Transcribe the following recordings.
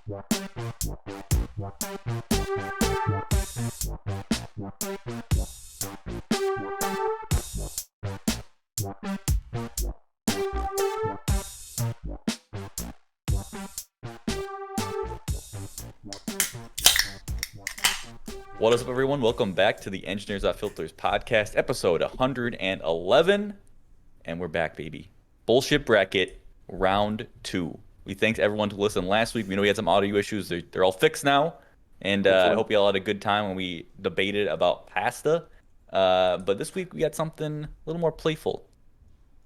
What is up, everyone? Welcome back to the Engineers Without Filters podcast, episode 111. And we're back, baby. Bullshit bracket, round 2. We thanked everyone to listen last week. We know we had some audio issues. They're all fixed now. And I hope you all had a good time when we debated about pasta. But this week we got something a little more playful.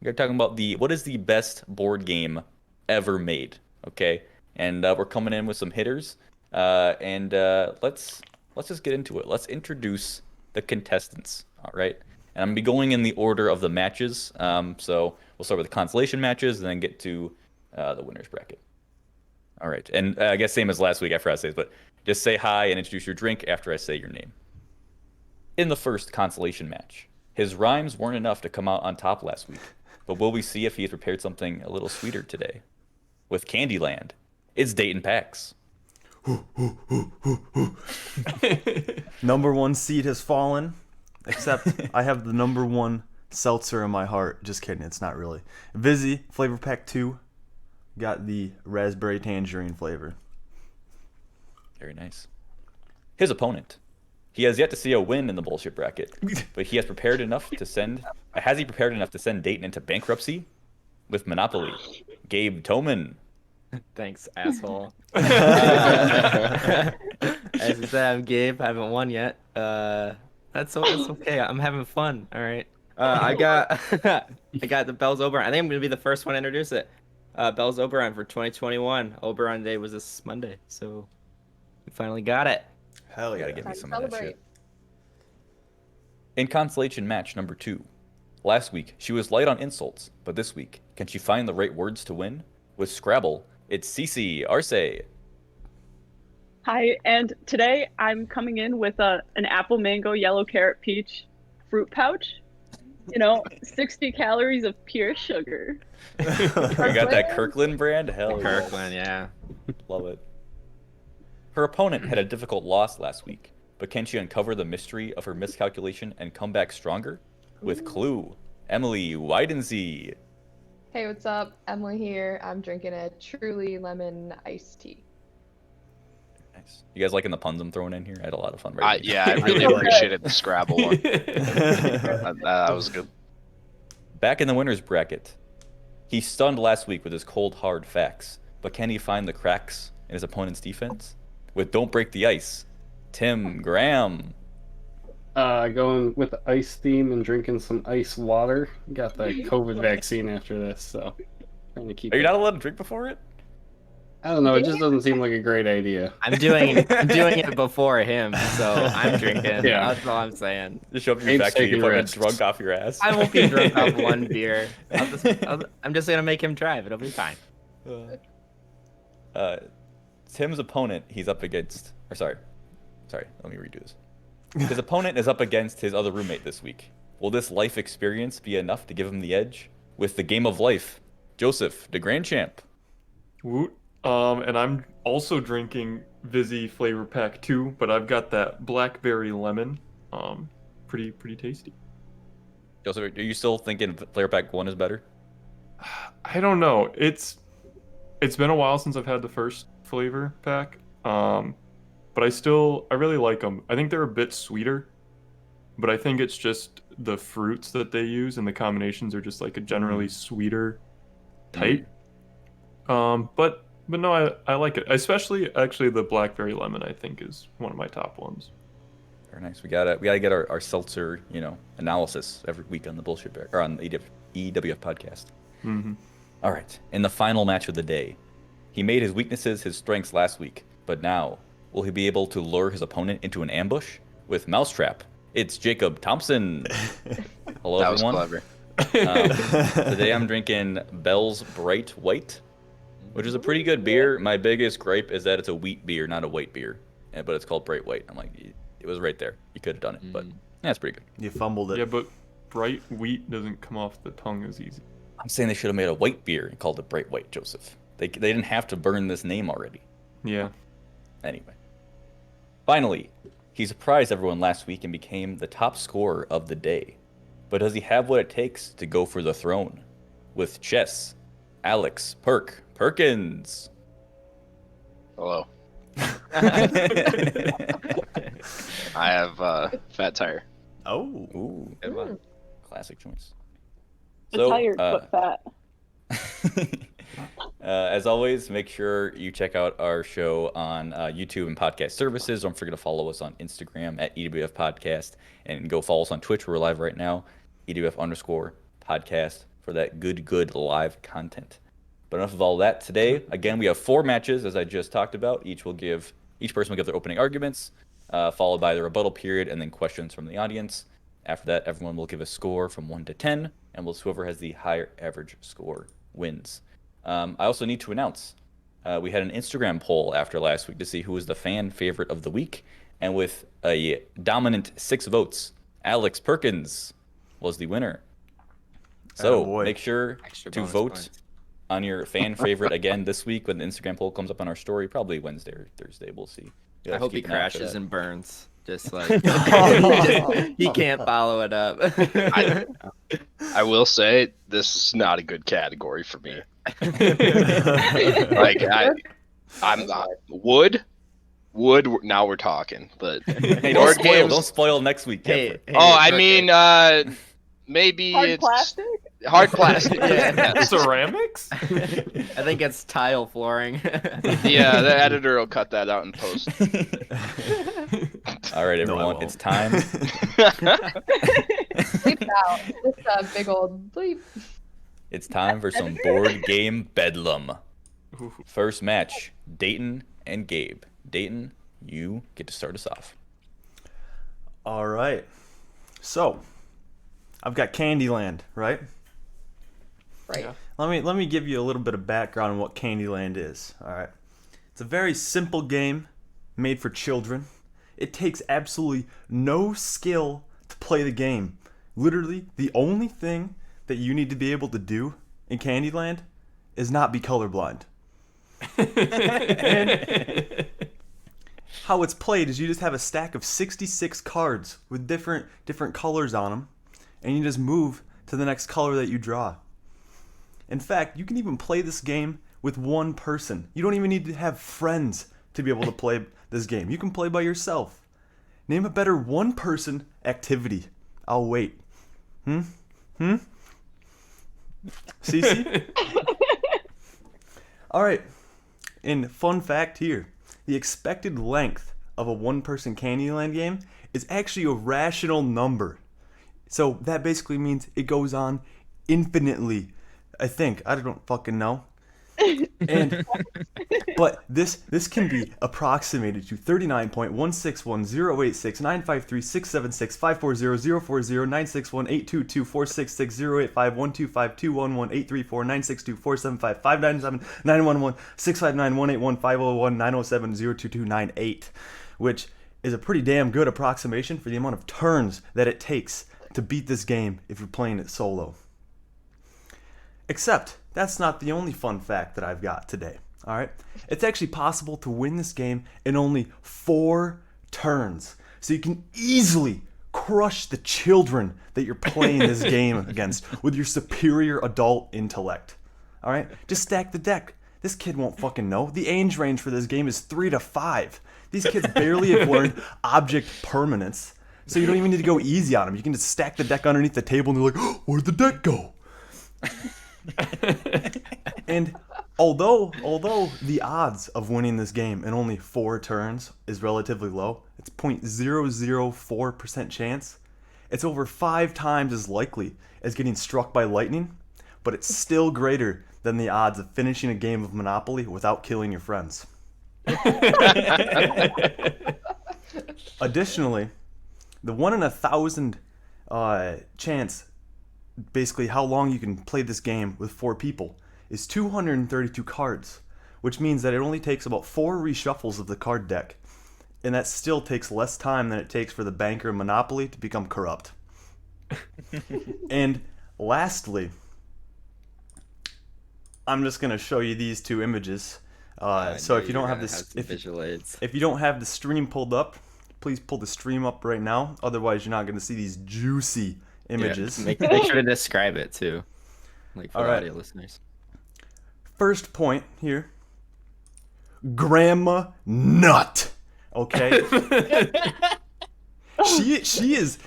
We're talking about what is the best board game ever made, okay? And we're coming in with some hitters. Let's just get into it. Let's introduce the contestants, all right? And I'm going to be going in the order of the matches. So we'll start with the consolation matches and then get to the winner's bracket. All right. And I guess same as last week, I forgot to say this, but just say hi and introduce your drink after I say your name. In the first consolation match, his rhymes weren't enough to come out on top last week, but will we see if he has prepared something a little sweeter today? With Candyland, it's Dayton Pax. Number 1 seed has fallen, except I have the number 1 seltzer in my heart. Just kidding, it's not really. Vizzy, flavor pack 2, got the raspberry tangerine flavor. Very nice. His opponent. He has yet to see a win in the bullshit bracket, but he has prepared enough to send. Has he prepared enough to send Dayton into bankruptcy? With Monopoly, Gabe Toman. Thanks, asshole. As you said, I'm Gabe. I haven't won yet. That's okay. I'm having fun. All right. I got the Bell's Oberon. I think I'm gonna be the first one to introduce it. Bell's Oberon for 2021. Oberon Day was this Monday, so we finally got it. Hell yeah! Gotta get me some of that shit. In consolation match number 2, last week she was light on insults, but this week can she find the right words to win? With Scrabble, it's Cece Arce. Hi, and today I'm coming in with an apple, mango, yellow, carrot, peach fruit pouch. 60 calories of pure sugar. You got that Kirkland brand? Hell yeah. Kirkland, yeah. Love it. Her opponent had a difficult loss last week, but can she uncover the mystery of her miscalculation and come back stronger? With Clue, Emily Widensee. Hey, what's up? Emily here. I'm drinking a Truly lemon iced tea. Nice. You guys liking the puns I'm throwing in here? I had a lot of fun. Yeah, I really appreciated the Scrabble one. That was good. Back in the winner's bracket. He stunned last week with his cold, hard facts, but can he find the cracks in his opponent's defense? With Don't Break the Ice, Tim Graham. Going with the ice theme and drinking some ice water. Got the COVID vaccine after this, so trying to keep. Are you not allowed to drink before it? I don't know. It just doesn't seem like a great idea. I'm doing it before him, so I'm drinking. Yeah. That's all I'm saying. Just show up at your factory, you get drunk off your ass. I won't be drunk off one beer. I'm just gonna make him drive. It'll be fine. Tim's opponent, he's up against. Sorry, let me redo this. His opponent is up against his other roommate this week. Will this life experience be enough to give him the edge? With the game of life, Joseph, the Grand Champ. Woot. And I'm also drinking Vizzy Flavor Pack 2, but I've got that blackberry lemon. Pretty tasty. Joseph, are you still thinking Flavor Pack 1 is better? I don't know. It's been a while since I've had the first flavor pack. But I really like them. I think they're a bit sweeter, but I think it's just the fruits that they use and the combinations are just like a generally sweeter type. But no, I like it. Especially actually the blackberry lemon I think is one of my top ones. Very nice. We gotta get our seltzer, analysis every week on the bullshit bear or on the EWF podcast. Mm-hmm. All right. In the final match of the day, he made his weaknesses his strengths last week, but now will he be able to lure his opponent into an ambush? With Mousetrap, it's Jacob Thompson. Hello, that everyone. Was clever. Today I'm drinking Bell's Bright White, which is a pretty good beer. My biggest gripe is that it's a wheat beer, not a white beer, but it's called Bright White. I'm like, it was right there. You could have done it, but yeah, it's pretty good. You fumbled it. Yeah, but bright wheat doesn't come off the tongue as easy. I'm saying they should have made a white beer and called it Bright White, Joseph. They didn't have to burn this name already. Yeah. Anyway. Finally, he surprised everyone last week and became the top scorer of the day. But does he have what it takes to go for the throne? With chess, Alex Perkins. Hello. I have Fat Tire. Oh. Ooh, Good one. classic choice. Tired but fat. As always, make sure you check out our show on YouTube and podcast services. Don't forget to follow us on Instagram at ewfpodcast and go follow us on Twitch. We're live right now, ewf_podcast for that good live content. But enough of all that. Today, again, we have 4 matches, as I just talked about. Each person will give their opening arguments, followed by the rebuttal period, and then questions from the audience. After that, everyone will give a score from 1 to 10, and whoever has the higher average score wins. I also need to announce, we had an Instagram poll after last week to see who was the fan favorite of the week, and with a dominant 6 votes, Alex Perkins was the winner. So Attaboy. make sure Extra to bonus vote points. on your fan favorite again this week when the Instagram poll comes up on our story, probably Wednesday or Thursday. We'll see. You'll I have to hope he keep an eye out for crashes that. and burns. Just like he can't follow it up. I will say this is not a good category for me. Like I'm not wood. Now we're talking, but Hey, board don't games. spoil next week. Hey, Kepler. hey, Oh, I look, mean, maybe Hard it's plastic? hard plastic. Yeah. Ceramics? I think it's tile flooring. Yeah, the editor will cut that out in post. All right, No, I everyone, won't. it's time. Bleep it out. Just a big old bleep. It's time for some board game Bedlam. Ooh. First match, Dayton and Gabe. Dayton, you get to start us off. All right. So, I've got Candyland, right? Right. Yeah. Let me give you a little bit of background on what Candyland is. All right. It's a very simple game made for children. It takes absolutely no skill to play the game. Literally, the only thing that you need to be able to do in Candyland is not be colorblind. And how it's played is you just have a stack of 66 cards with different colors on them, and you just move to the next color that you draw. In fact, you can even play this game with one person. You don't even need to have friends to be able to play this game. You can play by yourself. Name a better one-person activity. I'll wait. Cece? All right. And fun fact here. The expected length of a one-person Candyland game is actually a rational number. So that basically means it goes on infinitely. I think. I don't fucking know. And but this can be approximated to 39.161086953676540040660851254962475599791165918116591181501 which is a pretty damn good approximation for the amount of turns that it takes to beat this game if you're playing it solo. Except, that's not the only fun fact that I've got today. Alright? It's actually possible to win this game in only 4 turns. So you can easily crush the children that you're playing this game against with your superior adult intellect. Alright? Just stack the deck. This kid won't fucking know. The age range for this game is 3 to 5. These kids barely have learned object permanence. So you don't even need to go easy on them. You can just stack the deck underneath the table and they're like, oh, where'd the deck go? And although the odds of winning this game in only 4 turns is relatively low, it's 0.004% chance, it's over 5 times as likely as getting struck by lightning, but it's still greater than the odds of finishing a game of Monopoly without killing your friends. Additionally, the 1 in 1,000 chance, basically how long you can play this game with 4 people, is 232 cards, which means that it only takes about 4 reshuffles of the card deck, and that still takes less time than it takes for the banker in Monopoly to become corrupt. And lastly, I'm just going to show you these 2 images. So if you don't have this, visual aids. if you don't have the stream pulled up, please pull the stream up right now. Otherwise, you're not going to see these juicy images. Yeah, make sure to describe it too, like for All the right. audio listeners. First point here. Grandma Nut. Okay. she is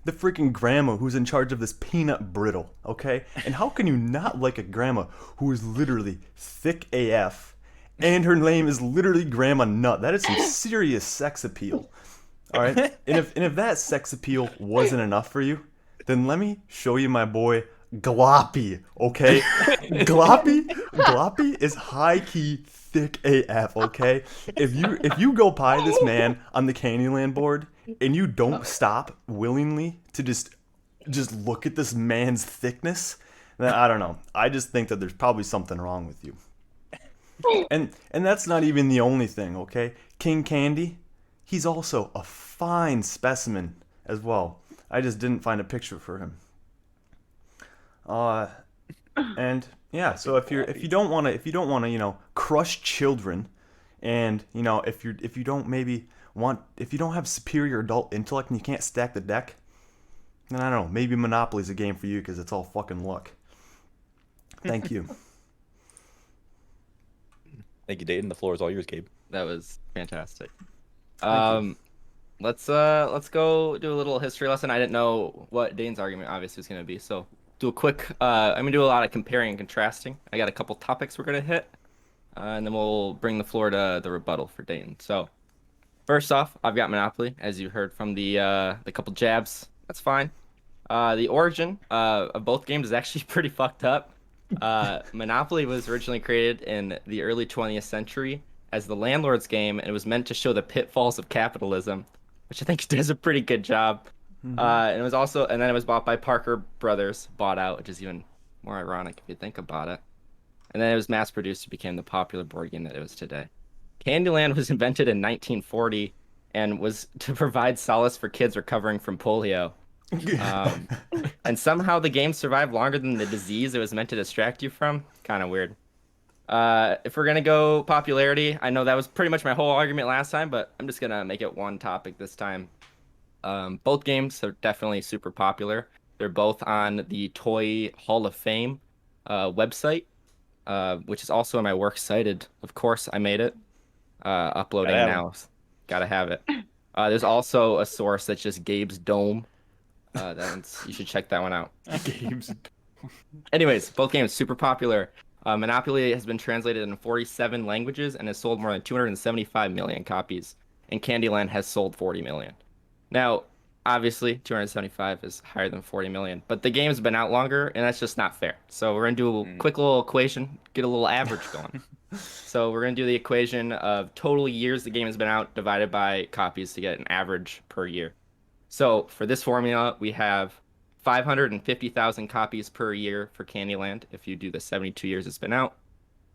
the freaking grandma who's in charge of this peanut brittle, okay? And how can you not like a grandma who is literally thick AF and her name is literally Grandma Nut? That is some serious sex appeal. All right? And if that sex appeal wasn't enough for you, then let me show you my boy Gloppy, okay? Gloppy is high key thick AF, okay? If you go by this man on the Candyland board and you don't stop willingly to just look at this man's thickness, then I don't know. I just think that there's probably something wrong with you. And that's not even the only thing, okay? King Candy, he's also a fine specimen as well. I just didn't find a picture for him. And yeah, so if you don't want to, crush children, and if you don't have superior adult intellect and you can't stack the deck, then I don't know, maybe Monopoly's a game for you because it's all fucking luck. Thank you. Thank you, Dayton. The floor is all yours, Gabe. That was fantastic. Let's go do a little history lesson. I didn't know what Dane's argument obviously was gonna be, so do a quick. I'm gonna do a lot of comparing and contrasting. I got a couple topics we're gonna hit, and then we'll bring the floor to the rebuttal for Dayton. So, first off, I've got Monopoly, as you heard from the couple jabs. That's fine. The origin of both games is actually pretty fucked up. Monopoly was originally created in the early 20th century as the landlord's game, and it was meant to show the pitfalls of capitalism, which I think does a pretty good job. And then it was bought by Parker Brothers, bought out, which is even more ironic if you think about it. And then it was mass produced and became the popular board game that it is today. Candyland was invented in 1940 and was to provide solace for kids recovering from polio. And somehow the game survived longer than the disease it was meant to distract you from. Kind of weird. If we're going to go popularity, I know that was pretty much my whole argument last time, but I'm just going to make it one topic this time. Both games are definitely super popular. They're both on the Toy Hall of Fame website, which is also on my works cited. Of course, I made it. Uploading now. Gotta have it. There's also a source that's just Gabe's Dome. You should check that one out. Games. Anyways, both games super popular. Monopoly has been translated in 47 languages and has sold more than 275 million copies, and Candyland has sold 40 million. Now, obviously, 275 is higher than 40 million, but the game's been out longer, and that's just not fair. So we're gonna do a quick little equation, get a little average going. So we're gonna do the equation of total years the game has been out divided by copies to get an average per year. So for this formula, we have 550,000 copies per year for Candyland if you do the 72 years it's been out.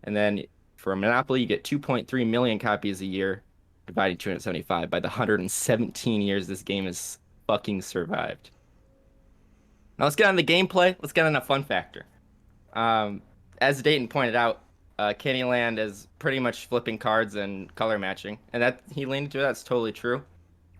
And then for Monopoly, you get 2.3 million copies a year, dividing 275 by the 117 years this game has fucking survived. Now let's get on the gameplay. Let's get on a fun factor. As Dayton pointed out, Candyland is pretty much flipping cards and color matching, and that he leaned into it. That's totally true.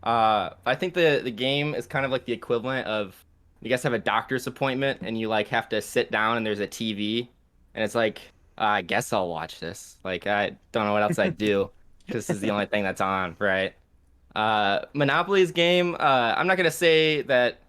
I think the game is kind of like the equivalent of, you guys have a doctor's appointment and you like have to sit down and there's a TV and it's like, I guess I'll watch this. Like, I don't know what else I'd do. This is the only thing that's on, right? Monopoly's game, I'm not going to say that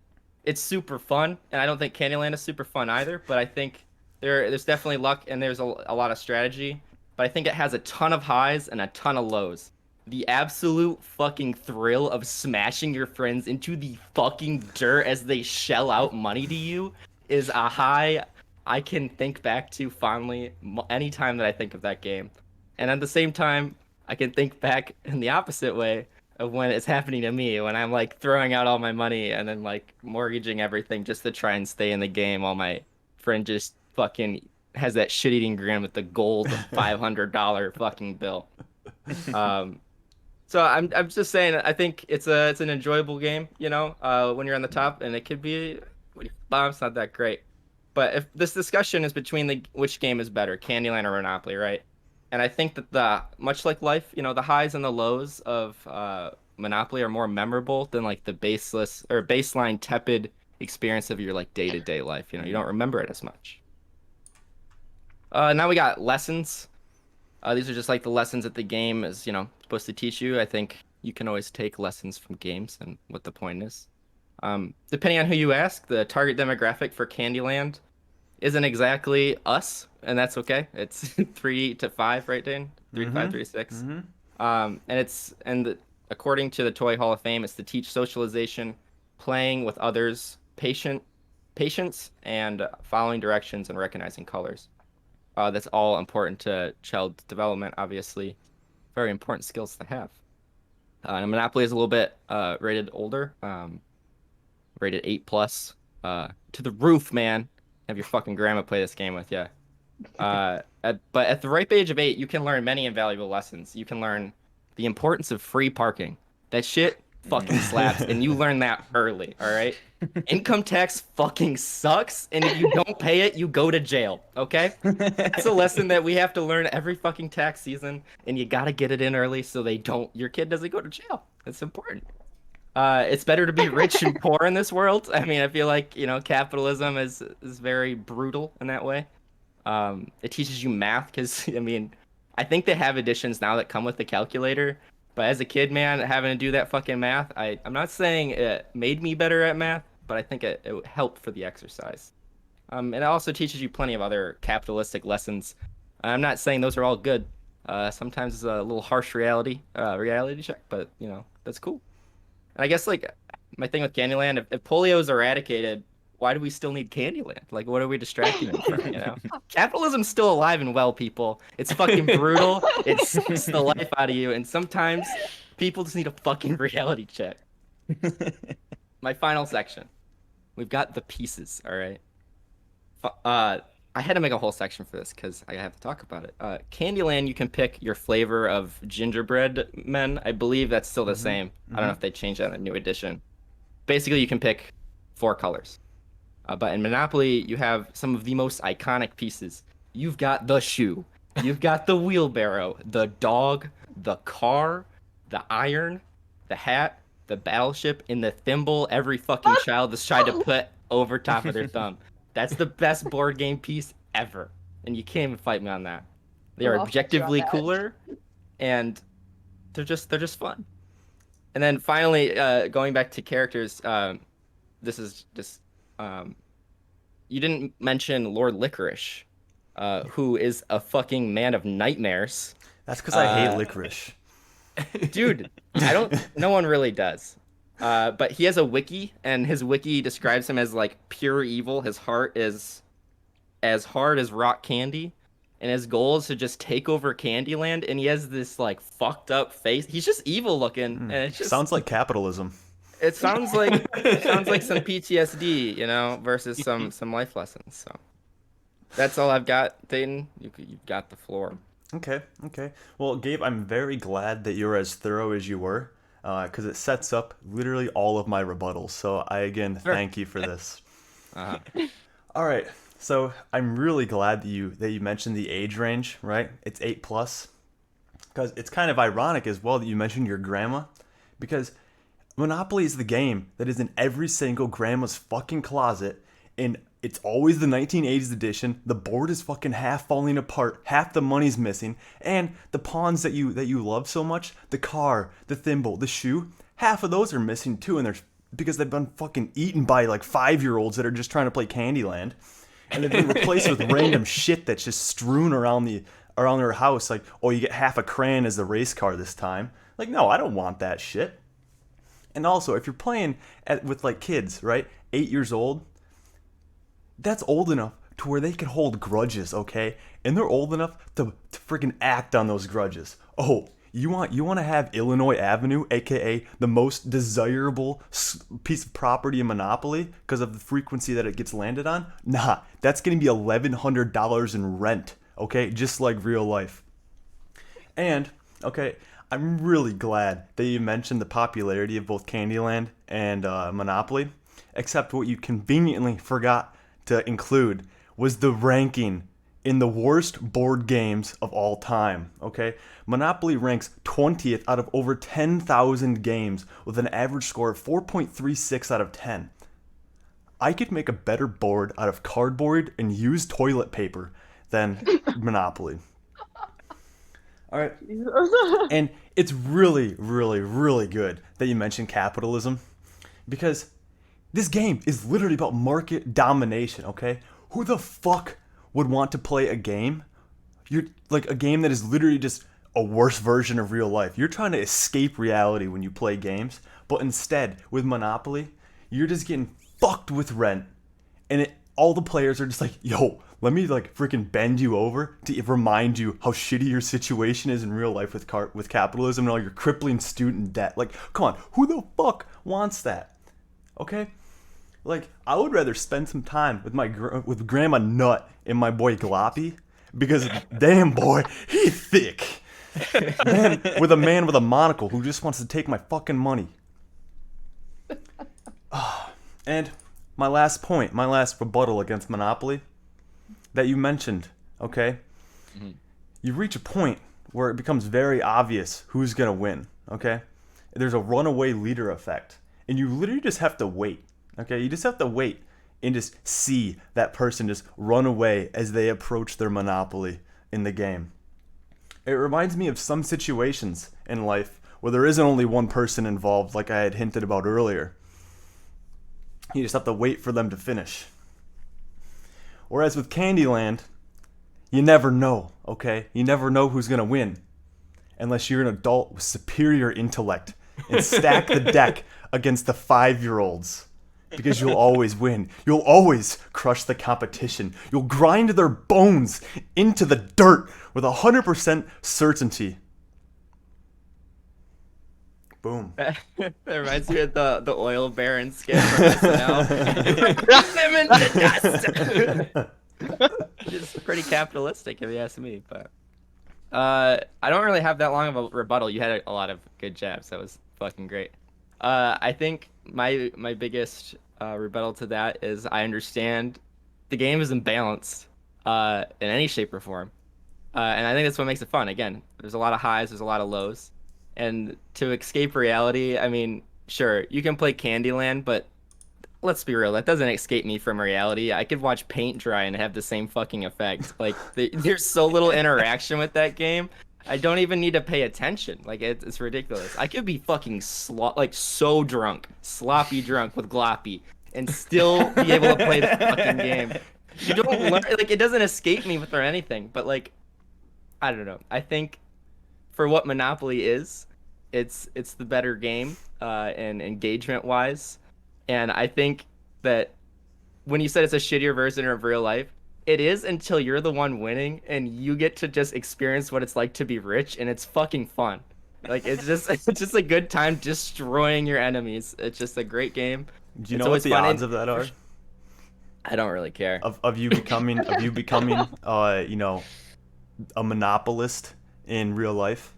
it's super fun, and I don't think Candyland is super fun either, but I think there's definitely luck and there's a lot of strategy, but I think it has a ton of highs and a ton of lows. The absolute fucking thrill of smashing your friends into the fucking dirt as they shell out money to you is a high I can think back to fondly anytime that I think of that game. And at the same time, I can think back in the opposite way of when it's happening to me, when I'm like throwing out all my money and then like mortgaging everything just to try and stay in the game while my friend just fucking has that shit-eating grin with the gold $500 fucking bill. So I'm just saying, I think it's an enjoyable game, you know, when you're on the top, and it could be, it's not that great. But if this discussion is between which game is better, Candyland or Monopoly, right? And I think that much like life, the highs and the lows of Monopoly are more memorable than like the baseless or baseline tepid experience of your like day-to-day life. You don't remember it as much. Now we got lessons. These are just like the lessons that the game is, supposed to teach you. I think you can always take lessons from games and what the point is. Depending on who you ask, the target demographic for Candyland isn't exactly us, and that's okay. It's 3 to 5, right, Dane? 3 to 5, 3 to 6. According to the Toy Hall of Fame, it's to teach socialization, playing with others, patience, and following directions and recognizing colors. That's all important to child development, obviously. Very important skills to have. And Monopoly is a little bit rated older, rated 8+. To the roof, man. Have your fucking grandma play this game with you. But at the ripe age of 8, you can learn many invaluable lessons. You can learn the importance of free parking. That shit fucking slaps, and you learn that early, all right? Income tax fucking sucks, and if you don't pay it, you go to jail, okay? That's a lesson that we have to learn every fucking tax season, and you gotta get it in early so your kid doesn't go to jail. It's important. It's better to be rich and poor in this world. I mean, I feel like, capitalism is very brutal in that way. It teaches you math because, I think they have editions now that come with the calculator. But as a kid, man, having to do that fucking math, I'm not saying it made me better at math, but I think it helped for the exercise. And it also teaches you plenty of other capitalistic lessons. I'm not saying those are all good. Sometimes it's a little harsh reality check, but, that's cool. And I guess, like, my thing with Candyland, if polio is eradicated, why do we still need Candyland? Like, what are we distracting them from, Capitalism's still alive and well, people. It's fucking brutal. It sucks the life out of you. And sometimes people just need a fucking reality check. My final section. We've got the pieces, all right? I had to make a whole section for this because I have to talk about it. Candyland, you can pick your flavor of gingerbread men. I believe that's still the same. I don't know if they changed that in the new edition. Basically, you can pick 4 colors. But in Monopoly, you have some of the most iconic pieces. You've got the shoe. You've got the wheelbarrow, the dog, the car, the iron, the hat, the battleship, and the thimble every fucking child has tried to put over top of their thumb. That's the best board game piece ever. And you can't even fight me on that. They are objectively cooler, and they're just fun. And then finally, going back to characters, this is just... you didn't mention Lord Licorice, who is a fucking man of nightmares. That's because I hate licorice. Dude, no one really does. But he has a wiki, and his wiki describes him as like pure evil. His heart is as hard as rock candy, and his goal is to just take over Candyland, and he has this like fucked up face. He's just evil looking, and it just sounds like capitalism. It sounds like some PTSD, versus some life lessons. So that's all I've got, Dayton. You've got the floor. Okay. Well, Gabe, I'm very glad that you're as thorough as you were, because it sets up literally all of my rebuttals. So I again thank you for this. All right. So I'm really glad that you mentioned the age range. Right? It's 8+, because it's kind of ironic as well that you mentioned your grandma, because Monopoly is the game that is in every single grandma's fucking closet, and it's always the 1980s edition. The board is fucking half falling apart, half the money's missing, and the pawns that you love so much, the car, the thimble, the shoe, half of those are missing too, and they're because they've been fucking eaten by like 5-year-olds that are just trying to play Candyland, and they've been replaced with random shit that's just strewn around their house. Like, oh, you get half a crayon as the race car this time. Like, no, I don't want that shit. And also, if you're playing with like kids, right, 8 years old, that's old enough to where they can hold grudges, okay? And they're old enough to freaking act on those grudges. Oh, you want to have Illinois Avenue, aka the most desirable piece of property in Monopoly because of the frequency that it gets landed on? Nah, that's gonna be $1,100 in rent, okay? Just like real life. And okay, I'm really glad that you mentioned the popularity of both Candyland and Monopoly, except what you conveniently forgot to include was the ranking in the worst board games of all time, okay? Monopoly ranks 20th out of over 10,000 games with an average score of 4.36 out of 10. I could make a better board out of cardboard and used toilet paper than Monopoly. All right. And it's really, really, really good that you mentioned capitalism, because this game is literally about market domination, okay? Who the fuck would want to play a game? You're like a game that is literally just a worse version of real life. You're trying to escape reality when you play games, but instead with Monopoly, you're just getting fucked with rent, and all the players are just like, yo, let me like freaking bend you over to remind you how shitty your situation is in real life with capitalism and all your crippling student debt. Like, come on, who the fuck wants that? Okay, like I would rather spend some time with with Grandma Nut and my boy Gloppy, because damn boy, he thick. Man, with a man with a monocle who just wants to take my fucking money. And my last point, my last rebuttal against Monopoly that you mentioned, okay? Mm-hmm. You reach a point where it becomes very obvious who's going to win, okay? There's a runaway leader effect. And you literally just have to wait, okay? You just have to wait and just see that person just run away as they approach their Monopoly in the game. It reminds me of some situations in life where there isn't only one person involved, like I had hinted about earlier. You just have to wait for them to finish. Whereas with Candyland, you never know, okay? You never know who's going to win unless you're an adult with superior intellect and stack the deck against the 5-year-olds, because you'll always win. You'll always crush the competition. You'll grind their bones into the dirt with 100% certainty. Boom. That reminds me of the oil baron skit from SNL. Drop him in the dust. Just pretty capitalistic, if you ask me. But I don't really have that long of a rebuttal. You had a lot of good jabs. That was fucking great. I think my biggest rebuttal to that is I understand the game isn't balanced in any shape or form, and I think that's what makes it fun. Again, there's a lot of highs, there's a lot of lows. And to escape reality, I mean, sure, you can play Candyland, but let's be real, that doesn't escape me from reality. I could watch paint dry and have the same fucking effect. Like, there's so little interaction with that game. I don't even need to pay attention. Like, it's ridiculous. I could be fucking so drunk, sloppy drunk with Gloppy, and still be able to play the fucking game. You don't learn, like, it doesn't escape me or anything, but, like, I don't know. I think for what Monopoly is, it's the better game and engagement wise, and I think that when you said it's a shittier version of real life, it is until you're the one winning and you get to just experience what it's like to be rich, and it's fucking fun. Like, it's just a good time destroying your enemies. It's just a great game. Do you know what the odds of that are? I don't really care. Of you becoming you know, a monopolist in real life?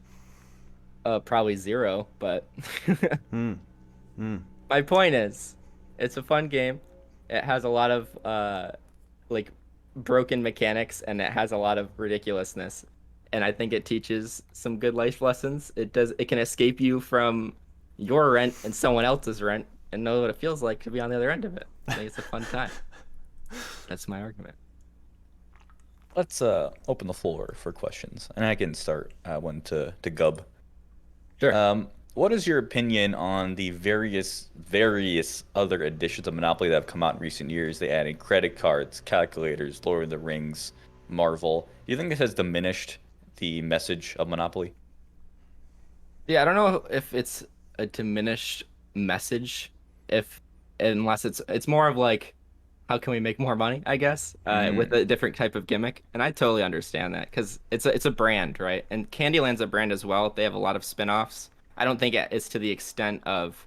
Probably 0, but my point is, it's a fun game. It has a lot of like broken mechanics, and it has a lot of ridiculousness. And I think it teaches some good life lessons. It can escape you from your rent and someone else's rent and know what it feels like to be on the other end of it. I think it's a fun time. That's my argument. Let's open the floor for questions, and I can start one to Gub. Sure. What is your opinion on the various other editions of Monopoly that have come out in recent years? They added credit cards, calculators, Lord of the Rings, Marvel. Do you think this has diminished the message of Monopoly? Yeah, I don't know if it's a diminished message, unless it's more of like, how can we make more money, I guess, with a different type of gimmick. And I totally understand that, because it's a brand, right? And Candyland's a brand as well. They have a lot of spin-offs. I don't think it's to the extent of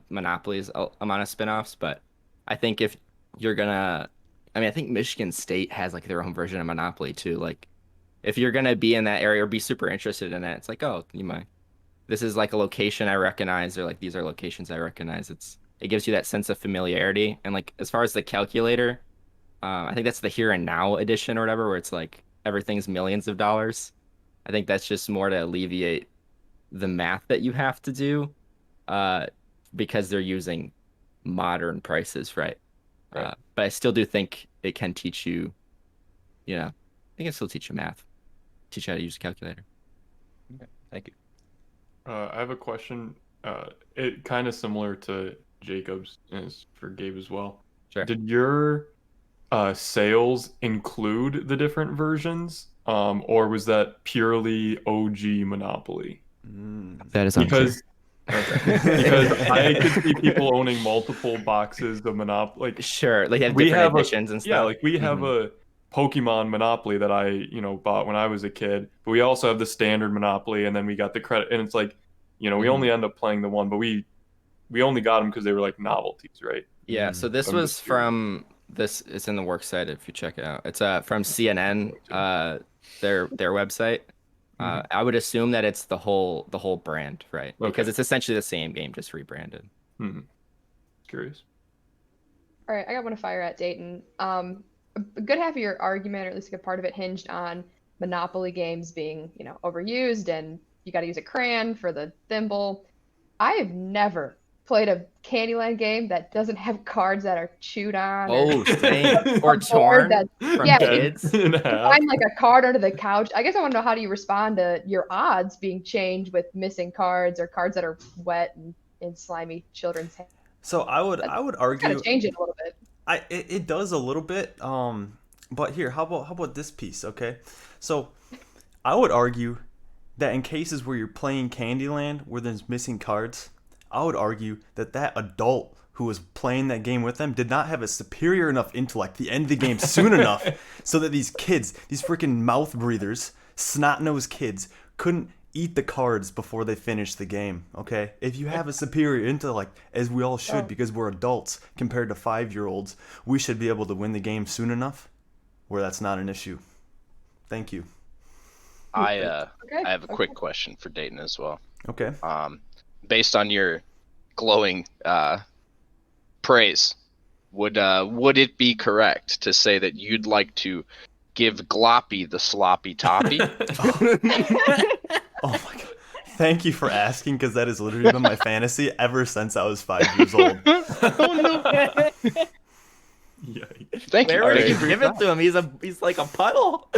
Monopoly's amount of spin-offs, but I think if you're gonna, I mean, I think Michigan State has like their own version of Monopoly too. Like, if you're gonna be in that area or be super interested in it, it's like, oh, this is like a location I recognize, or like these are locations I recognize. It gives you that sense of familiarity. And like, as far as the calculator, I think that's the Here and Now edition or whatever, where it's like everything's millions of dollars. I think that's just more to alleviate the math that you have to do, because they're using modern prices, right? Right. But I still do think it can teach you, I think it still teach you math, teach you how to use a calculator. Okay, thank you. I have a question. It kind of similar to Jacob's as for Gabe as well. Sure. Did your sales include the different versions, or was that purely OG Monopoly? That is Because I could see people owning multiple boxes of Monopoly. Like, sure, like have we different have editions and stuff. yeah, like we have a Pokemon Monopoly that I bought when I was a kid, but we also have the standard Monopoly, and then we got the credit, and it's like, we only end up playing the one, but we only got them because they were like novelties, right? Yeah, so this I'm was just curious. from this. It's in the works site if you check it out. It's from CNN, their website. I would assume that it's the whole brand, right? Because Okay. it's essentially the same game, just rebranded. Curious. All right, I got one to fire at Dayton. A good half of your argument, or at least a good part of it, hinged on Monopoly games being, overused and you got to use a crayon for the thimble. I have never played a Candyland game that doesn't have cards that are chewed on. Oh, same. Or board torn that- from yeah, kids. In You half. find like a card under the couch. I guess I want to know, how do you respond to your odds being changed with missing cards or cards that are wet and in slimy children's hands? So I would Gotta argue change it a little bit. it does a little bit. But here, how about this piece? Okay, so I would argue that in cases where you're playing Candyland where there's missing cards, I would argue that adult who was playing that game with them did not have a superior enough intellect to end the game soon enough so that these kids, these freaking mouth breathers, snot-nosed kids, couldn't eat the cards before they finished the game, okay? If you have a superior intellect, as we all should because we're adults compared to 5-year-olds, we should be able to win the game soon enough where that's not an issue. Thank you. I Okay. have a quick question for Dayton as well. Okay. Based on your glowing praise, would it be correct to say that you'd like to give Gloppy the sloppy toppy? Oh my god. Thank you for asking, because that has literally been my fantasy ever since I was 5 years old. Yikes. Thank you. Where would Thank you you. give it to him? He's like a puddle.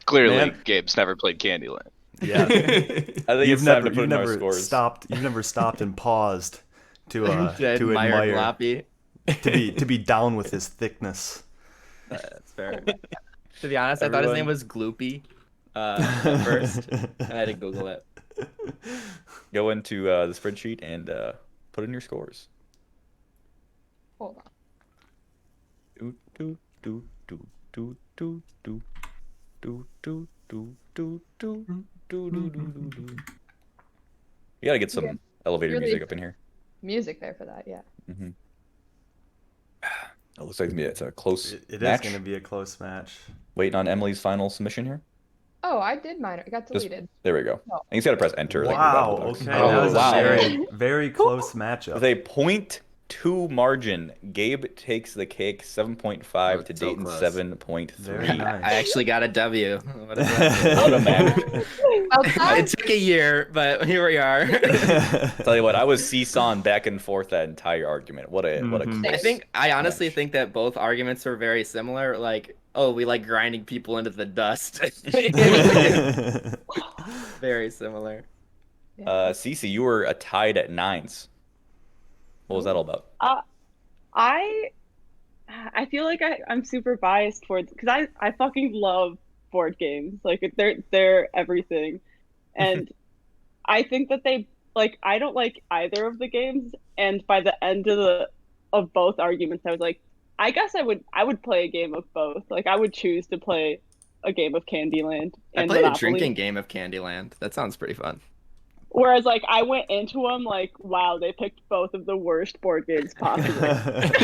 Clearly, Man. Gabe's never played Candyland. Yeah. I think You've it's time never, to put you've in our never scores. stopped. You've never stopped and paused to admire admire, Gloppy. to be down with his thickness. That's fair. To be honest, I thought his name was Gloopy at first. I had to Google it. Go into the spreadsheet and put in your scores. Hold on. Do do do do do do do do do do do do do do do do. You gotta get some Yeah. elevator Really- music up in here. Music there for that, yeah. Mm-hmm. It looks like it's a close It is match. going to be a close match. Waiting on Emily's final submission here. Oh, I did mine. It got Just- deleted. There we go. Oh. And you just gotta press enter. like Wow. you're about to Okay. box. Oh, that was wow. a very, very close With matchup. a 0.2 margin, Gabe takes the cake, 7.5 to so Dayton close. 7.3. Very nice. I actually got a W. What is that? What a match. Well It done. took a year, but here we are. Tell you what, I was seesawing back and forth that entire argument. What a Mhm. close I honestly match. think that both arguments are very similar. Like, oh, we like grinding people into the dust. Very similar. Cece, you were tied at 9s. What was that all about? I feel like I'm super biased towards, because I fucking love board games. Like they're everything. And I think that I don't like either of the games, and by the end of both arguments I was like, I guess I would play a game of both. Like I would choose to play a game of Candyland I and played Monopoly. a drinking game of Candyland. That sounds pretty fun. Whereas like I went into them like, wow, they picked both of the worst board games possible.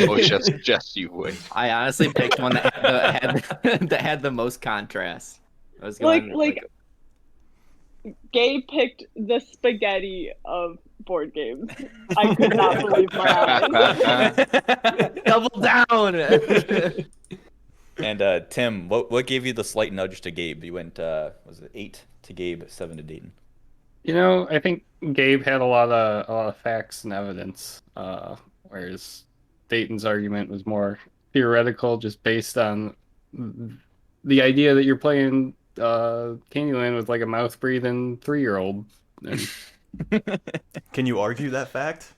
Oh, just you would. I honestly picked one that that had the most contrast. I was going Gabe picked the spaghetti of board games. I could not believe my eyes. Double down. And Tim, what gave you the slight nudge to Gabe? You went was it 8 to Gabe, 7 to Dayton? I think Gabe had a lot of facts and evidence, whereas Dayton's argument was more theoretical, just based on the idea that you're playing Candyland with like a mouth-breathing 3-year-old. And... Can you argue that fact?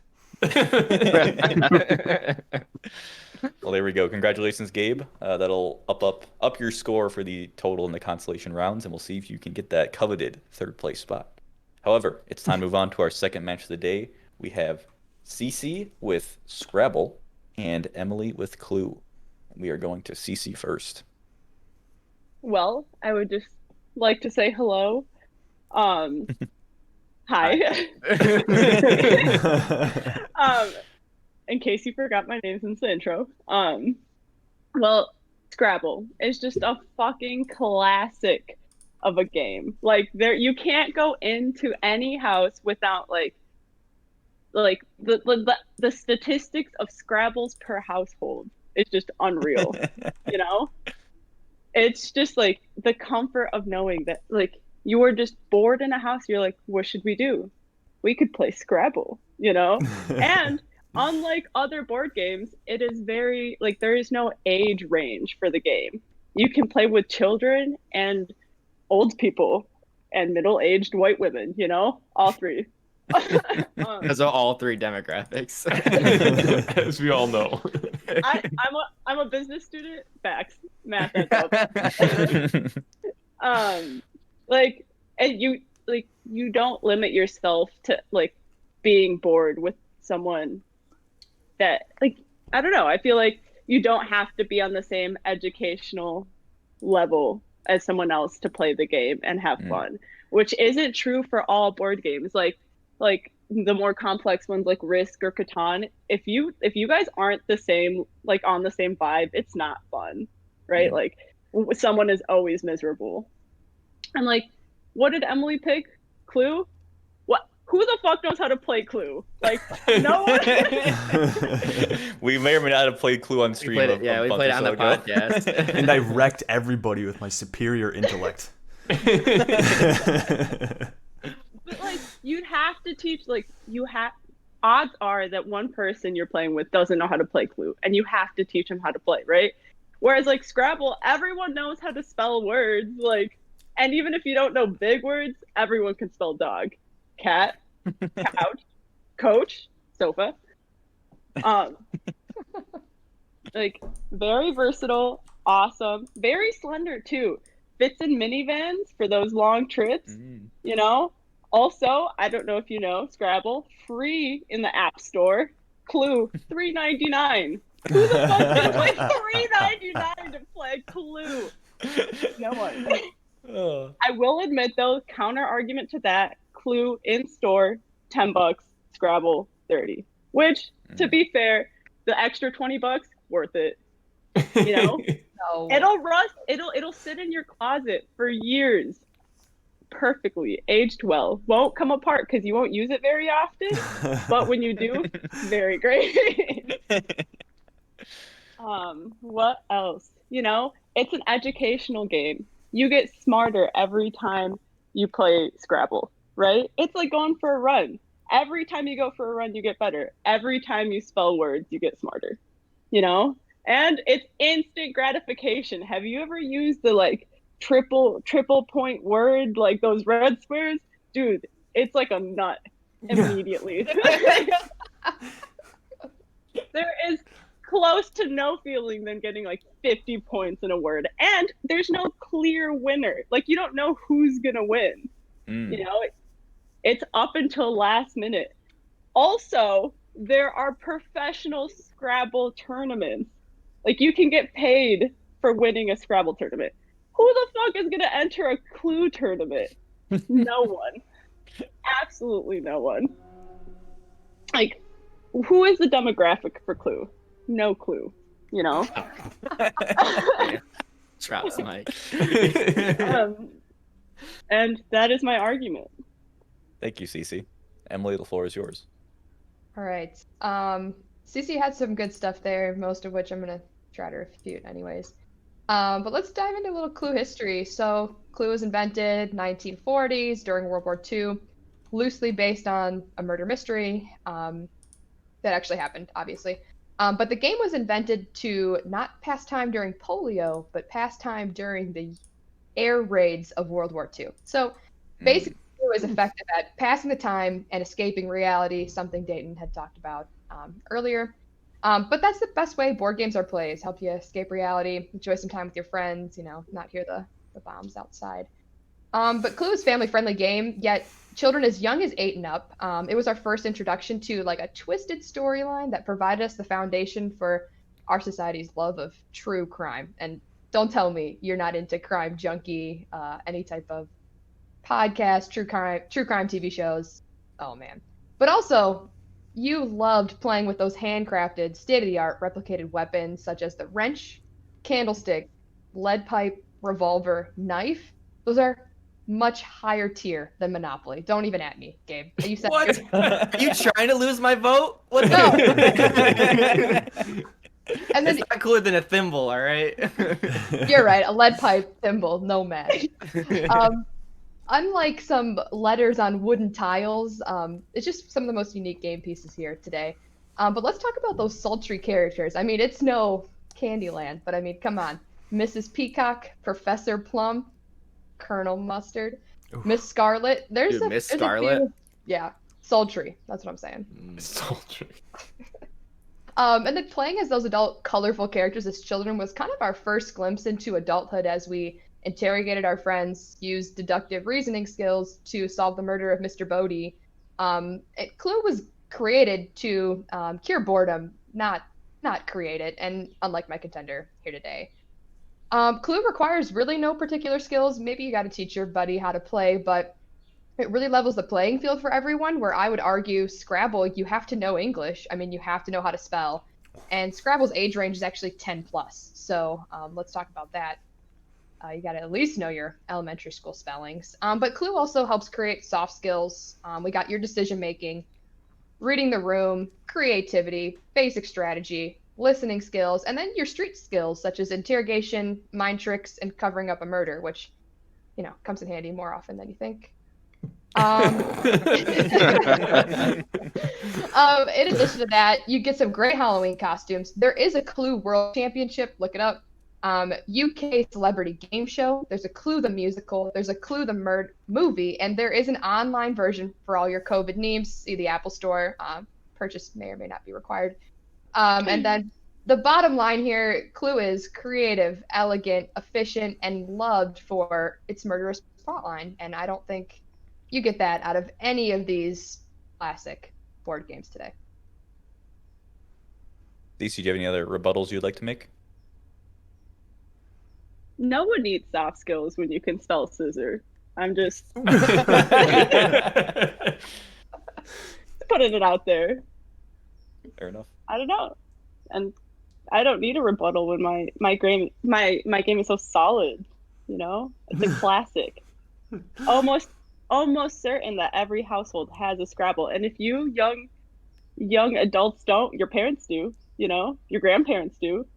Well, there we go. Congratulations, Gabe. That'll up your score for the total in the consolation rounds, and we'll see if you can get that coveted 3rd place spot. However, it's time to move on to our second match of the day. We have Cece with Scrabble and Emily with Clue. We are going to Cece first. Well, I would just like to say hello. Hi. In case you forgot my name since the intro. Well, Scrabble is just a fucking classic of a game. Like, you can't go into any house without like the statistics of Scrabbles per household. It's just unreal. You know? It's just like the comfort of knowing that like you were just bored in a house. You're like, what should we do? We could play Scrabble, you know? And unlike other board games, it is very like there is no age range for the game. You can play with children and old people and middle-aged white women, you know, all three. Those are all 3 demographics. As we all know. I'm a business student. Facts, math. That's up. Like, and you don't limit yourself to like being bored with someone that like I don't know. I feel like you don't have to be on the same educational level as someone else to play the game and have fun, which isn't true for all board games. Like the more complex ones like Risk or Catan, if you guys aren't the same, like on the same vibe, it's not fun, right? Like someone is always miserable. And like, what did Emily pick? Clue? What? Who the fuck knows how to play Clue? Like, no one. We may or may not have played Clue on stream. We played it on the podcast. And I wrecked everybody with my superior intellect. But like, you'd have to teach, like, odds are that one person you're playing with doesn't know how to play Clue, and you have to teach them how to play, right? Whereas like Scrabble, everyone knows how to spell words, like, and even if you don't know big words, everyone can spell dog, cat, couch, coach, sofa. Like, very versatile, awesome, very slender too. Fits in minivans for those long trips, you know? Also, I don't know if you know, Scrabble, free in the App Store. Clue, $3.99. Who the fuck is like $3.99 to play Clue? No one. I will admit though, counter argument to that, Clue in store, $10, Scrabble, $30. Which, to be fair, the extra $20, worth it. You know? No. It'll rust. It'll sit in your closet for years. Perfectly aged well. Won't come apart because you won't use it very often. But when you do, very great. What else? You know, it's an educational game. You get smarter every time you play Scrabble, right? It's like going for a run. Every time you go for a run, you get better. Every time you spell words, you get smarter. You know? And it's instant gratification. Have you ever used the like triple point word, like those red squares? Dude, it's like a nut immediately. There is close to no feeling than getting like 50 points in a word. And there's no clear winner. Like, you don't know who's gonna win. You know, it's up until last minute. Also, there are professional Scrabble tournaments. Like, you can get paid for winning a Scrabble tournament. Who the fuck is going to enter a Clue tournament? No one. Absolutely no one. Like, who is the demographic for Clue? No clue, you know? Traps Mike. And that is my argument. Thank you, Cece. Emily, the floor is yours. All right. Cece had some good stuff there, most of which I'm gonna try to refute anyways. But let's dive into a little Clue history. So Clue was invented 1940s during World War II, loosely based on a murder mystery that actually happened, obviously. But the game was invented to not pass time during polio, but pass time during the air raids of World War II. So basically, it was effective at passing the time and escaping reality, something Dayton had talked about earlier. But that's the best way board games are played, is help you escape reality, enjoy some time with your friends, not hear the bombs outside. But Clue is a family-friendly game, yet children as young as 8 and up. It was our first introduction to like a twisted storyline that provided us the foundation for our society's love of true crime. And don't tell me you're not into Crime Junkie, any type of podcast, true crime TV shows. Oh man. But also, you loved playing with those handcrafted, state-of-the-art replicated weapons such as the wrench, candlestick, lead pipe, revolver, knife. Those are much higher tier than Monopoly. Don't even at me, Gabe. You said What? Are you trying to lose my vote? What? No. And then, it's not cooler than a thimble, all right? You're right. A lead pipe, thimble, no match. Unlike some letters on wooden tiles, it's just some of the most unique game pieces here today. But let's talk about those sultry characters. I mean, it's no Candyland, but I mean, come on. Mrs. Peacock, Professor Plum, Colonel Mustard, Miss Scarlet. There's Dude, Miss Scarlet? Yeah, sultry. That's what I'm saying. Sultry. And then playing as those adult, colorful characters as children was kind of our first glimpse into adulthood as we interrogated our friends, used deductive reasoning skills to solve the murder of Mr. Bodie. Clue was created to cure boredom, not create it, and unlike my contender here today. Clue requires really no particular skills. Maybe you got to teach your buddy how to play, but it really levels the playing field for everyone, where I would argue Scrabble, you have to know English. I mean, you have to know how to spell. And Scrabble's age range is actually 10 plus. So let's talk about that. You got to at least know your elementary school spellings. But Clue also helps create soft skills. We got your decision making, reading the room, creativity, basic strategy, listening skills, and then your street skills such as interrogation, mind tricks, and covering up a murder, which, comes in handy more often than you think. In addition to that, you get some great Halloween costumes. There is a Clue World Championship. Look it up. UK Celebrity Game Show. There's a Clue the Musical. There's a Clue the Movie. And there is an online version for all your COVID needs. See the Apple Store. Purchase may or may not be required. And then the bottom line here, Clue is creative, elegant, efficient, and loved for its murderous plotline. And I don't think you get that out of any of these classic board games today. Lisa, do you have any other rebuttals you'd like to make? No one needs soft skills when you can spell scissor. I'm just putting it out there. Fair enough. I don't know, and I don't need a rebuttal when my game is so solid. It's a classic. Almost certain that every household has a Scrabble, and if you young adults don't, your parents do. Your grandparents do.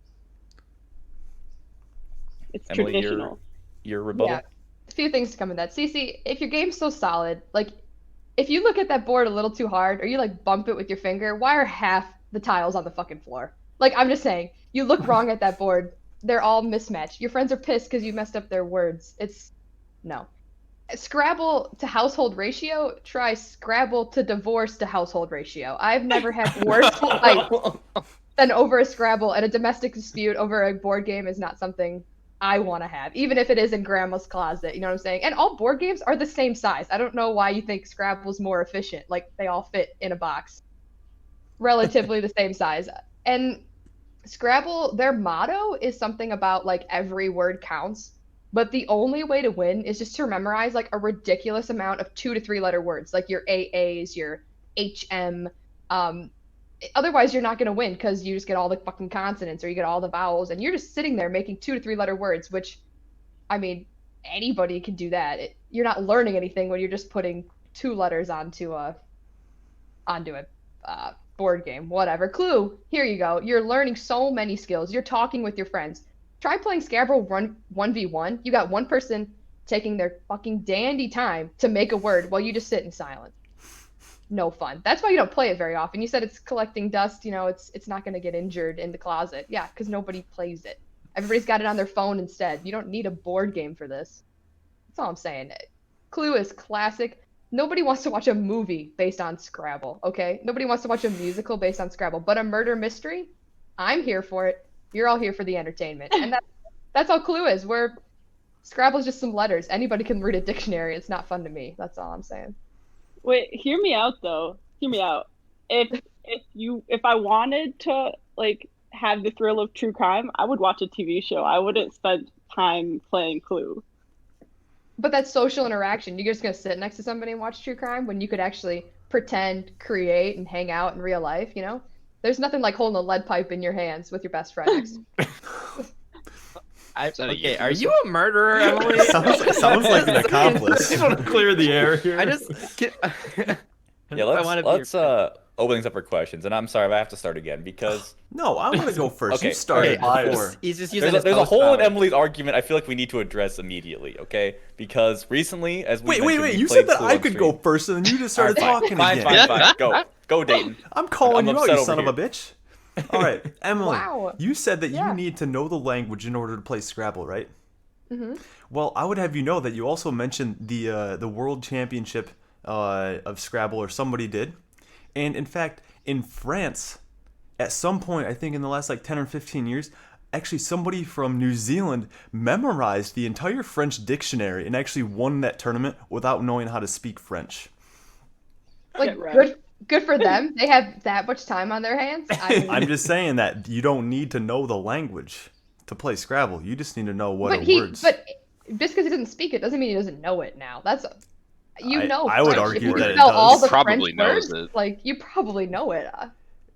It's Emily, traditional. Your rebuttal? Yeah, a few things to come with that. Cece, if your game's so solid, like, if you look at that board a little too hard, or you, like, bump it with your finger, why are half the tiles on the fucking floor? Like, I'm just saying, you look wrong at that board, they're all mismatched. Your friends are pissed because you messed up their words. No. Scrabble to household ratio, try Scrabble to divorce to household ratio. I've never had worse fight than over a Scrabble, and a domestic dispute over a board game is not something I want to have, even if it is in grandma's closet, you know what I'm saying? And all board games are the same size. I don't know why you think Scrabble's more efficient. Like, they all fit in a box. Relatively the same size. And Scrabble, their motto is something about, like, every word counts. But the only way to win is just to memorize, like, a ridiculous amount of 2 to 3 letter words, like your AAs, your HM. Otherwise, you're not going to win because you just get all the fucking consonants or you get all the vowels, and you're just sitting there making 2 to 3 letter words, which, I mean, anybody can do that. You're not learning anything when you're just putting 2 letters onto a onto a board game, whatever. Clue, here you go. You're learning so many skills. You're talking with your friends. Try playing Scrabble 1v1. You got one person taking their fucking dandy time to make a word while you just sit in silence. No fun. That's why you don't play it very often. You said it's collecting dust, it's not going to get injured in the closet. Yeah, because nobody plays it. Everybody's got it on their phone instead. You don't need a board game for this. That's all I'm saying. Clue is classic. Nobody wants to watch a movie based on Scrabble, okay? Nobody wants to watch a musical based on Scrabble. But a murder mystery, I'm here for it. You're all here for the entertainment. And that's all Clue is. Scrabble's just some letters. Anybody can read a dictionary. It's not fun to me. That's all I'm saying. Wait, hear me out though. Hear me out. If I wanted to have the thrill of true crime, I would watch a TV show. I wouldn't spend time playing Clue. But that's social interaction. You're just gonna sit next to somebody and watch true crime when you could actually pretend, create, and hang out in real life, There's nothing like holding a lead pipe in your hands with your best friend next to you. Okay, are you a murderer, Emily? sounds like an accomplice. I want to clear the air here. Yeah, let's open things up for questions. And I'm sorry, but I have to start again because No, I want to go first. Okay, You started okay, before. He's just using there's his a hole in post-power. Emily's argument I feel like we need to address immediately, okay? Because recently, as we Wait. mentioned, we You played said that Clue I on could stream. go first, and then you just started Alright, talking fine, again. Fine. Go, Dayton. I'm calling I'm you out, upset you over son of a here. bitch. All right, Emily. Wow. You said that Yeah. you need to know the language in order to play Scrabble, right? Mm-hmm. Well, I would have you know that you also mentioned the World Championship of Scrabble, or somebody did, and in fact, in France, at some point, I think in the last 10 or 15 years, actually somebody from New Zealand memorized the entire French dictionary and actually won that tournament without knowing how to speak French. Right. Good for them. They have that much time on their hands. I'm just saying that you don't need to know the language to play Scrabble. You just need to know what but are words. But just because he doesn't speak it doesn't mean he doesn't know it now. That's I would French. argue If you that it know all does. the Probably French knows words, it. you probably know it.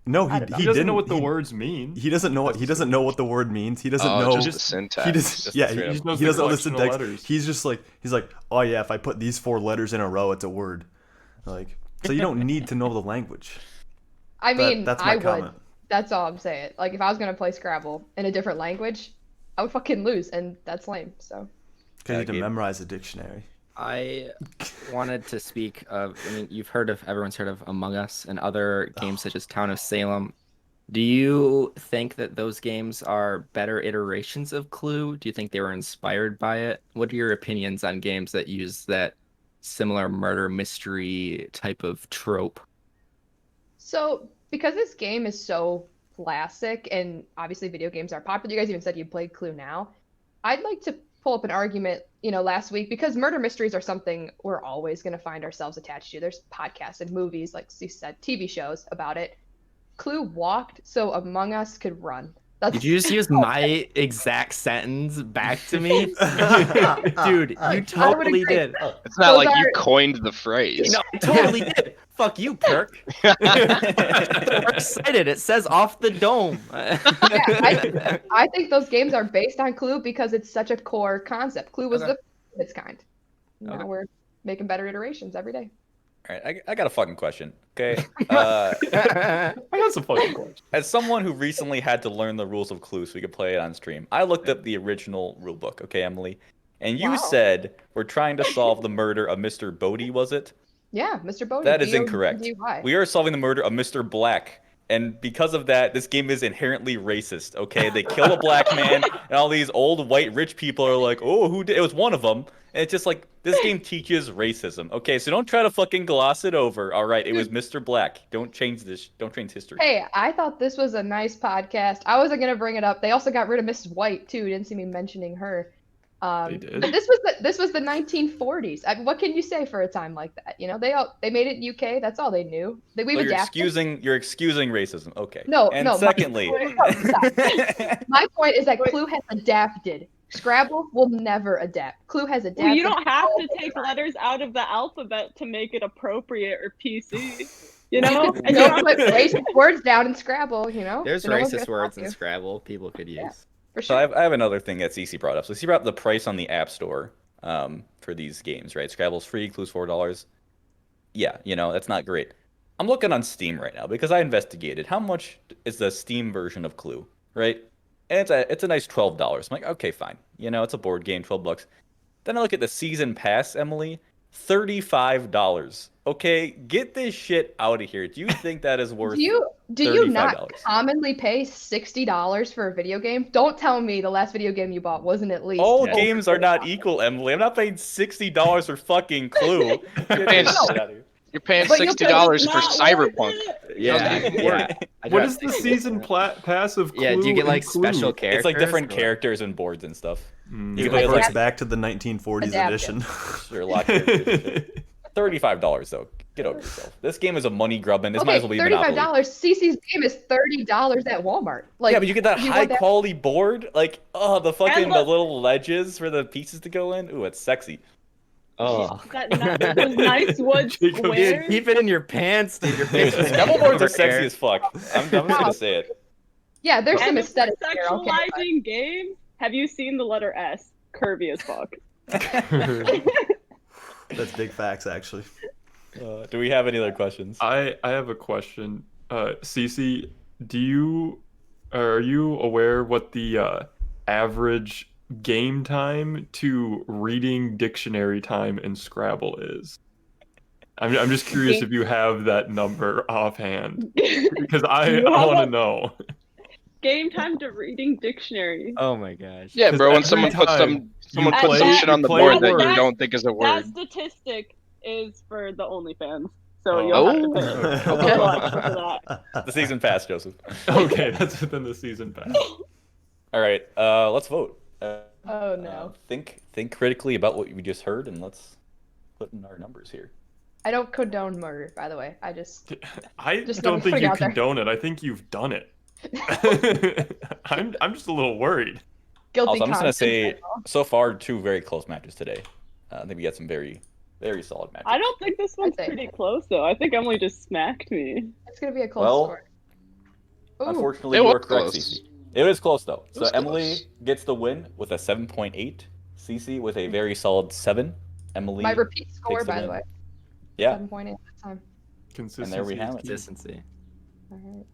No, I don't know. He he doesn't didn't know what the he- words mean. He doesn't know what what the word means. He doesn't know. Just the syntax. He just Just yeah. straight He, up. He just knows he the doesn't listen collection to of text. letters. He's like, oh yeah, if I put these 4 letters in a row, it's a word. So you don't need to know the language. I mean, that's my I would. comment. That's all I'm saying. If I was gonna play Scrabble in a different language, I would fucking lose, and that's lame. So. Because you need to Gabe. memorize a dictionary. I wanted to speak of. I mean, everyone's heard of Among Us and other games such as Town of Salem. Do you think that those games are better iterations of Clue? Do you think they were inspired by it? What are your opinions on games that use that similar murder mystery type of trope? So, because this game is so classic, and obviously video games are popular, you guys even said you played Clue now. I'd like to pull up an argument, last week, because murder mysteries are something we're always going to find ourselves attached to. There's podcasts and movies, like you said, TV shows about it. Clue walked so Among Us could run. Did you just use my exact sentence back to me? Dude, you totally agree. did. It's not Those like you are- coined the phrase. No, I totally did. Fuck you, Perk. We're excited. It says off the dome. I think those games are based on Clue because it's such a core concept. Clue was Okay. the first of its kind. Now Okay. we're making better iterations every day. All right, I got a fucking question, okay? I got some fucking questions. As someone who recently had to learn the rules of Clue so we could play it on stream, I looked up the original rule book, okay, Emily? And you Wow. said we're trying to solve the murder of Mr. Bodie, was it? Yeah, Mr. Bodie. That is incorrect. B-O-D-Y. We are solving the murder of Mr. Black. And because of that, this game is inherently racist, okay? They kill a black man, and all these old white rich people are like, oh, who did? It was one of them. And it's just like, this game teaches racism, okay? So don't try to fucking gloss it over, all right? It was Mr. Black. Don't change history. Hey, I thought this was a nice podcast. I wasn't gonna bring it up. They also got rid of Mrs. White too. You didn't see me mentioning her. They did? But this was the 1940s. What can you say for a time like that? They made it in UK. That's all they knew. We've So adapted. you're excusing racism, okay? No, And no. secondly, My point is that Clue has adapted. Scrabble will never adapt. Clue has adapted. Well, you don't have to take letters out of the alphabet to make it appropriate or PC. You know? You And you don't don't put racist words down in Scrabble. There's No one's racist gonna words stop in you. Scrabble people could use. Yeah. For So sure. I have another thing that CC brought up. So CC brought up the price on the App Store for these games, right? Scrabble's free, Clue's $4. Yeah, that's not great. I'm looking on Steam right now because I investigated how much is the Steam version of Clue, right? And it's a nice $12. I'm like, okay, fine. You know, it's a board game, $12. Then I look at the season pass, Emily, $35. Okay, get this shit out of here. Do you think that is worth Do you not $35? commonly pay $60 for a video game? Don't tell me the last video game you bought wasn't at least All over games are not $40. equal, Emily. I'm not paying $60 for fucking Clue. Get Man, this shit out of here. You're paying But you'll $60 for It's not worth Cyberpunk. it. Yeah, yeah. What is the season pass of Clue? Yeah, do you get like and Clue? special characters? It's like different or- characters and boards and stuff. Mm. You It can play reverts like back to the 1940s Adapt it. edition. sure, lock shit. $35 though. Get over yourself. This game is a money grubbing. This might as well be $35. Monopoly. CC's game is $30 at Walmart. Like, Yeah, but you get that you high want that- quality board. Like, oh, the fucking And the look- little ledges for the pieces to go in. Ooh, it's sexy. Oh. Those nice wood Jacob, Dude, squares. keep it in your pants, dude. Your Dude, pants are Scrabble boards are over sexy there. as fuck. I'm just gonna say it. Yeah, there's some And if aesthetic we're here. Okay, fine. sexualizing games, have you seen the letter S? Curvy as fuck. That's big facts, actually. Do we have any other questions? I have a question. Cece, are you aware what the average game time to reading dictionary time in Scrabble is? I'm just curious if you have that number offhand because I want to know. Game time to reading dictionary. Oh my gosh. Yeah, 'Cause bro. When every someone puts time someone you puts some play- shit on the you board play that a you word. don't think is a That word. statistic is for the OnlyFans, so Oh. you'll have to pay Oh. a little extra for that. The season pass, Joseph. Okay, that's within the season pass. All right, let's vote. Oh no. Think critically about what we just heard, and let's put in our numbers here. I don't condone murder, by the way. I just I Just don't think putting you out there. condone it. I think you've done it. I'm just a little worried. guilty Also, I'm just gonna conscience say, right now. so far, 2 very close matches today. I think we got some very, very solid matches. I don't think this one's I'd say- pretty close though. I think Emily just smacked me. It's gonna be a close Well, score. Ooh, Unfortunately, It you was are correct, close. Cece. It was close though. So was Emily close. gets the win with a 7.8. Cece with a very solid 7. Emily, my repeat score, takes the by the win. way. yeah. 7.8 that time. Consistency. And there we is have it. key. Consistency. All right.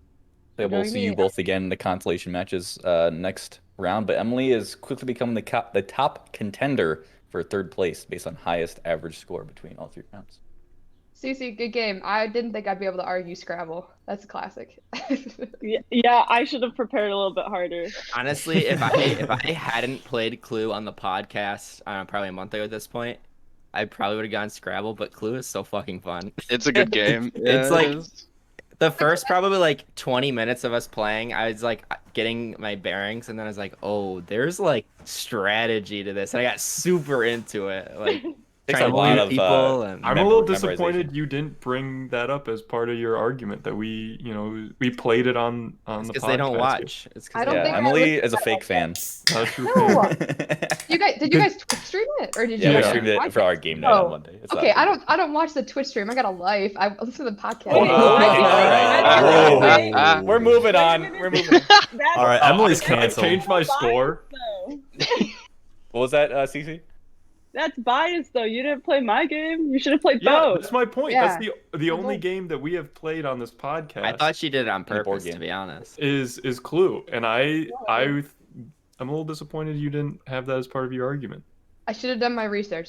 So we'll Join see you me. both again in the consolation matches next round. But Emily is quickly becoming the top contender for 3rd place based on highest average score between all 3 rounds. Cece, good game. I didn't think I'd be able to argue Scrabble. That's a classic. Yeah, I should have prepared a little bit harder. Honestly, if I hadn't played Clue on the podcast, probably a month ago at this point, I probably would have gone Scrabble. But Clue is so fucking fun. It's a good game. It's it like- is. The first probably like 20 minutes of us playing, I was like getting my bearings, and then I was like, oh, there's like strategy to this, and I got super into it, like Takes trying a to lot beat of, people. And I'm a little Memorization. disappointed you didn't bring that up as part of your argument that we played it on the because podcast. they don't watch. It's 'cause I don't Yeah, think I Emily looked is a at fake that. fan. Not a true No. fan. Did you guys Twitch stream it, or did you? Yeah, we Yeah. streamed watch it for our game night Oh, on Monday. It's Okay, not- I don't watch the Twitch stream. I got a life. I listen to the podcast. Wait, All right. wait, Whoa. We're moving on. We're moving on. That's, All right, Emily's Can I canceled. change my score? though. What was that, Cece? That's biased though. You didn't play my game. You should have played Yeah, both. that's my point. Yeah. That's the only both. game that we have played on this podcast. I thought she did it on the board purpose, game. to be honest. is Clue, and I'm a little disappointed you didn't have that as part of your argument. I should have done my research.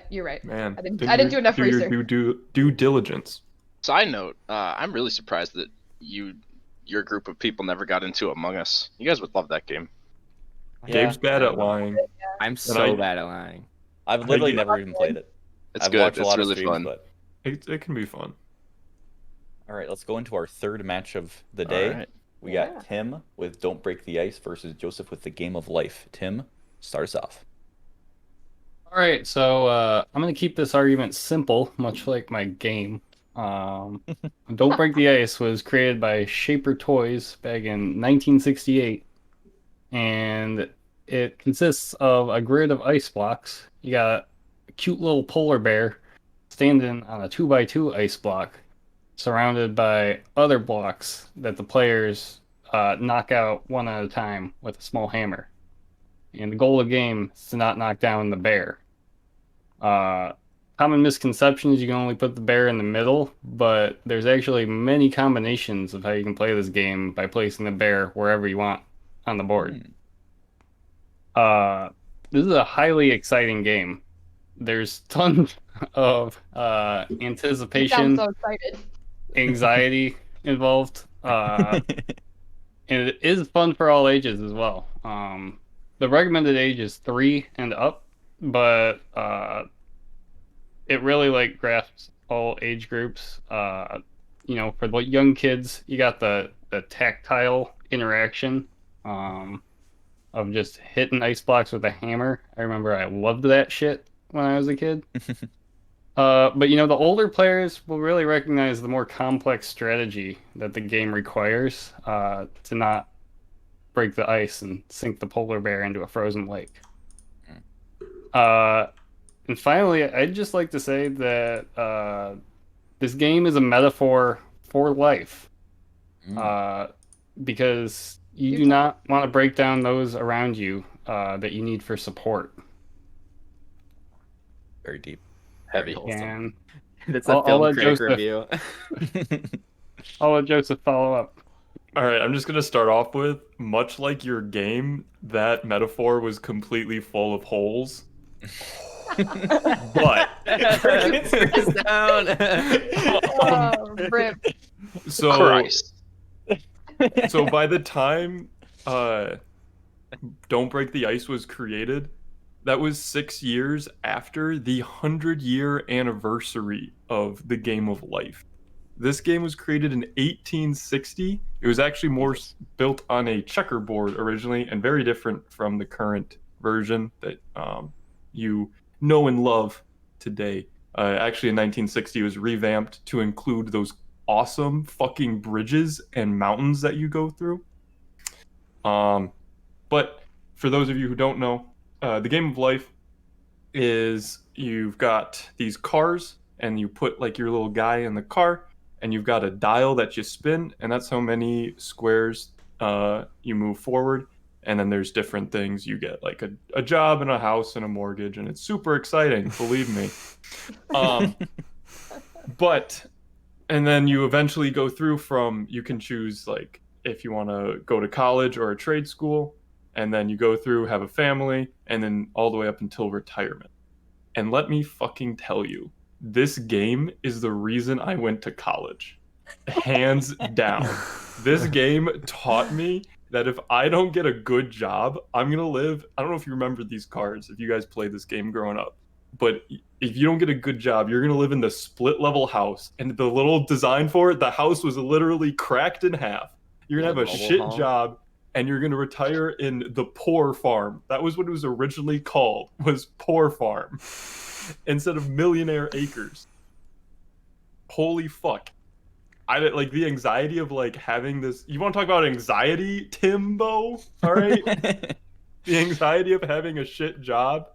You're right. Man, I didn't do enough research. Your due diligence. Side note, I'm really surprised that your group of people never got into Among Us. You guys would love that game. Gabe's bad at lying. I'm so I- bad at lying. I've literally you- never even played it. It's I've good. watched a It's lot of really streams, fun. but It can be fun. all right, let's go into our 3rd match of the day. Alright. We Yeah. got Tim with Don't Break the Ice versus Joseph with the Game of Life. Tim, start us off. All right, so I'm going to keep this argument simple, much like my game. Don't Break the Ice was created by Shaper Toys back in 1968, and it consists of a grid of ice blocks. You got a cute little polar bear standing on a 2x2 ice block, surrounded by other blocks that the players knock out one at a time with a small hammer. And the goal of the game is to not knock down the bear. common misconception is you can only put the bear in the middle, but there's actually many combinations of how you can play this game by placing the bear wherever you want on the board. This is a highly exciting game. There's tons of You sound anticipation, so excited. anxiety involved, and it is fun for all ages as well. The recommended age is 3 and up, but it really like grasps all age groups. You know, for the young kids, you got the tactile interaction of just hitting ice blocks with a hammer. I remember I loved that shit when I was a kid. But you know, the older players will really recognize the more complex strategy that the game requires to not break the ice and sink the polar bear into a frozen lake. And finally, I'd just like to say that this game is a metaphor for life. Because you do not want to break down those around you that you need for support. Very deep. Heavy. And That's a I'll film let critic Joseph- review. I'll let Joseph follow up. All right, I'm just gonna start off with, much like your game, that metaphor was completely full of holes. But It's down. Oh, rip. so Christ. so by the time Don't Break the Ice was created, that was 6 years after the 100-year anniversary of the Game of Life. This game was created in 1860. It was actually more built on a checkerboard originally, and very different from the current version that you know and love today. Actually, in 1960, it was revamped to include those awesome fucking bridges and mountains that you go through. But for those of you who don't know, the Game of Life is you've got these cars, and you put like your little guy in the car, and you've got a dial that you spin, and that's how many squares you move forward. And then there's different things you get, like a job and a house and a mortgage, and it's super exciting, believe me. And then you eventually go through from, you can choose like if you want to go to college or a trade school, and then you go through, have a family, and then all the way up until retirement. And let me fucking tell you, this game is the reason I went to college. Hands down. This game taught me that if I don't get a good job, I'm going to live. I don't know if you remember these cards, if you guys played this game growing up. But if you don't get a good job, you're going to live in the split level house. And the little design for it, the house was literally cracked in half. You're going to have a shit job, and you're going to retire in the poor farm. That was what it was originally called, was poor farm, instead of millionaire acres. Holy fuck. I like the anxiety of like having this. You want to talk about anxiety, Timbo? All right. The anxiety of having a shit job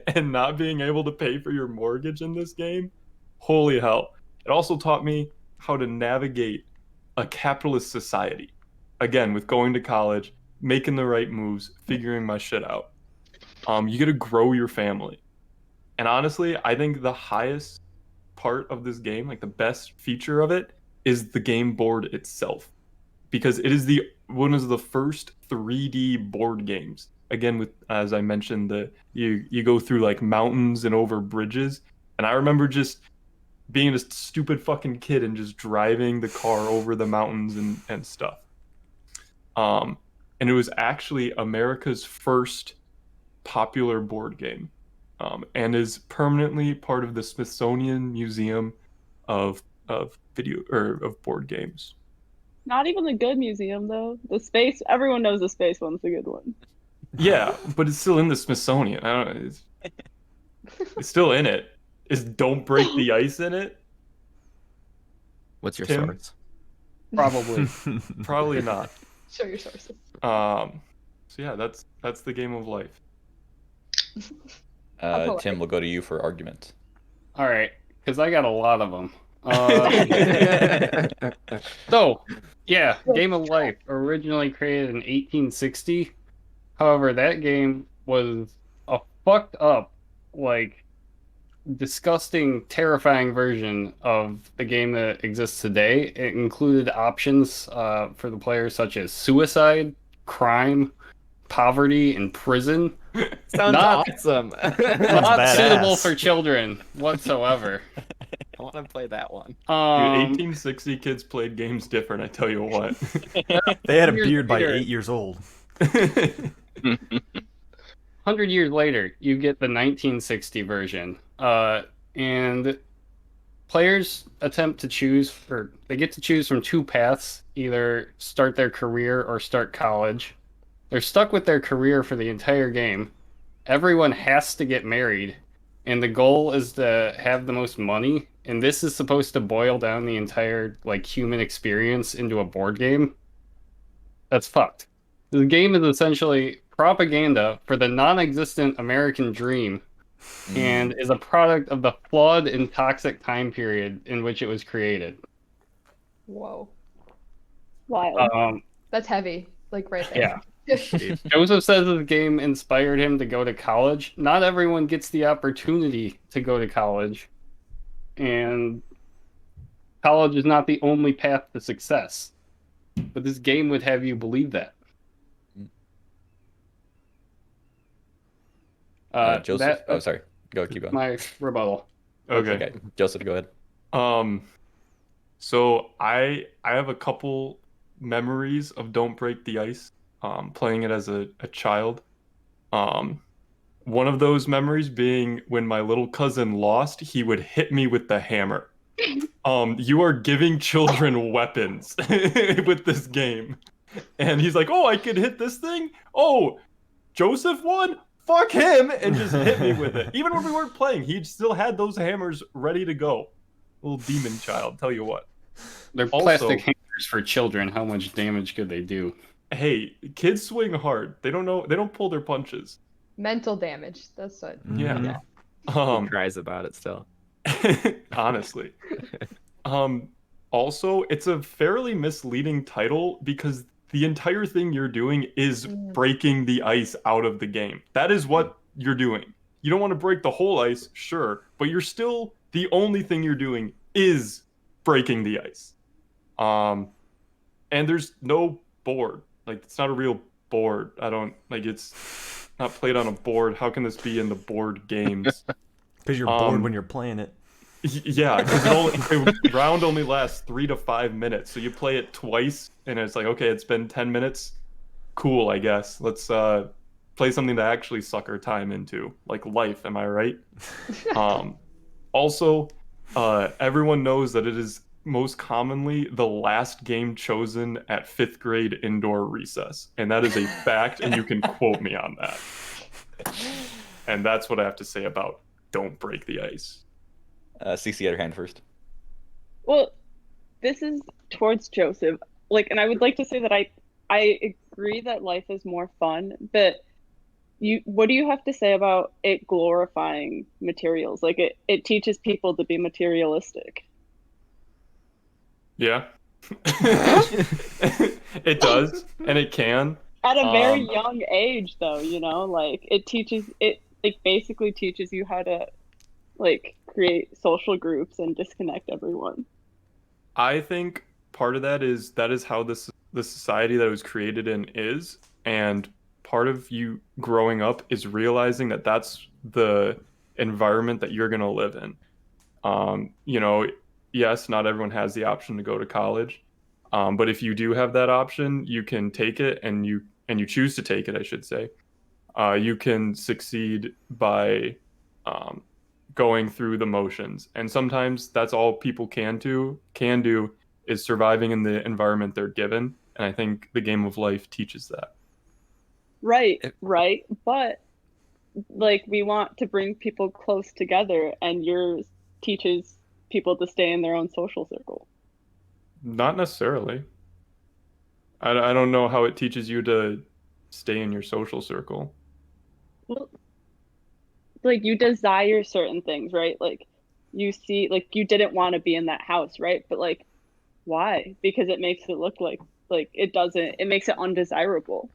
and not being able to pay for your mortgage in this game. Holy hell. It also taught me how to navigate a capitalist society. Again, with going to college, making the right moves, figuring my shit out. You get to grow your family. And honestly, I think the highest part of this game, like the best feature of it, is the game board itself, because it is one of the first 3D board games. Again, with, as I mentioned, you go through like mountains and over bridges, and I remember just being a stupid fucking kid and just driving the car over the mountains and stuff. And it was actually America's first popular board game, and is permanently part of the Smithsonian Museum of board games. Not even a good museum though. The space, everyone knows the space one's a good one. Yeah, but it's still in the Smithsonian. I don't know. It's still in it. Is Don't Break the Ice in it? What's your Tim? source? Probably. Probably not. Show your sources. So yeah, that's the Game of Life. Tim, we'll go to you for argument. All right, because I got a lot of them. So, yeah, Game of Life, originally created in 1860. However, that game was a fucked up, like, disgusting, terrifying version of the game that exists today. It included options for the players such as suicide, crime, poverty, and prison. Sounds Not- awesome. Not badass. suitable for children whatsoever. I want to play that one. Dude, Um, 1860 kids played games different, I tell you what. They had a Years beard by later. 8 years old. 100 years later, you get the 1960 version. And players attempt to choose, or they get to choose from two paths, either start their career or start college. They're stuck with their career for the entire game. Everyone has to get married, and the goal is to have the most money. And this is supposed to boil down the entire like human experience into a board game. That's fucked. The game is essentially propaganda for the non-existent American dream and is a product of the flawed and toxic time period in which it was created. Whoa. Wild. That's heavy. Like right there. Yeah. Joseph says the game inspired him to go to college. Not everyone gets the opportunity to go to college, and college is not the only path to success. But this game would have you believe that. Joseph. that- Sorry. Keep going. My rebuttal. Okay. Joseph, go ahead. So I have a couple memories of Don't Break the Ice, playing it as a child. One of those memories being when my little cousin lost, he would hit me with the hammer. You are giving children weapons with this game. And he's like, oh, I could hit this thing? Oh, Joseph won? Fuck him! And just hit me with it. Even when we weren't playing, he still had those hammers ready to go. Little demon child, tell you what. They're Also- plastic hammers for children. How much damage could they do? Hey, kids swing hard. They don't pull their punches. Mental damage. That's what. Yeah. He cries about it still. Honestly. Also, it's a fairly misleading title because the entire thing you're doing is breaking the ice out of the game. That is what you're doing. You don't want to break the whole ice, sure, but you're still, the only thing you're doing is breaking the ice. And there's no board. Like, it's not a real board. It's not played on a board. How can this be in the board games? Because you're bored when you're playing it. Yeah, because the round only lasts 3 to 5 minutes. So you play it twice, and it's like, okay, it's been 10 minutes. Cool, I guess. Let's play something to actually suck our time into, like life. Am I right? Also, everyone knows that it is most commonly the last game chosen at 5th grade indoor recess, and that is a fact, and you can quote me on that. And that's what I have to say about Don't Break the Ice. CC had her hand first. Well, this is towards Joseph. And I would like to say that I agree that life is more fun, but what do you have to say about it glorifying materials? It teaches people to be materialistic. Yeah. It does, and it can. At a very young age, though, it basically teaches you how to create social groups and disconnect everyone. I think part of that is how the society that it was created in is, and part of you growing up is realizing that that's the environment that you're going to live in. Yes, not everyone has the option to go to college, but if you do have that option, you can take it, and you choose to take it, I should say. You can succeed by going through the motions, and sometimes that's all people can do is surviving in the environment they're given, and I think the game of life teaches that. Right, but we want to bring people close together, and yours teaches people to stay in their own social circle. Not necessarily. I don't know how it teaches you to stay in your social circle. Well, you desire certain things, right? You see, you didn't want to be in that house, right? But why? Because it makes it look like it doesn't, it makes it undesirable.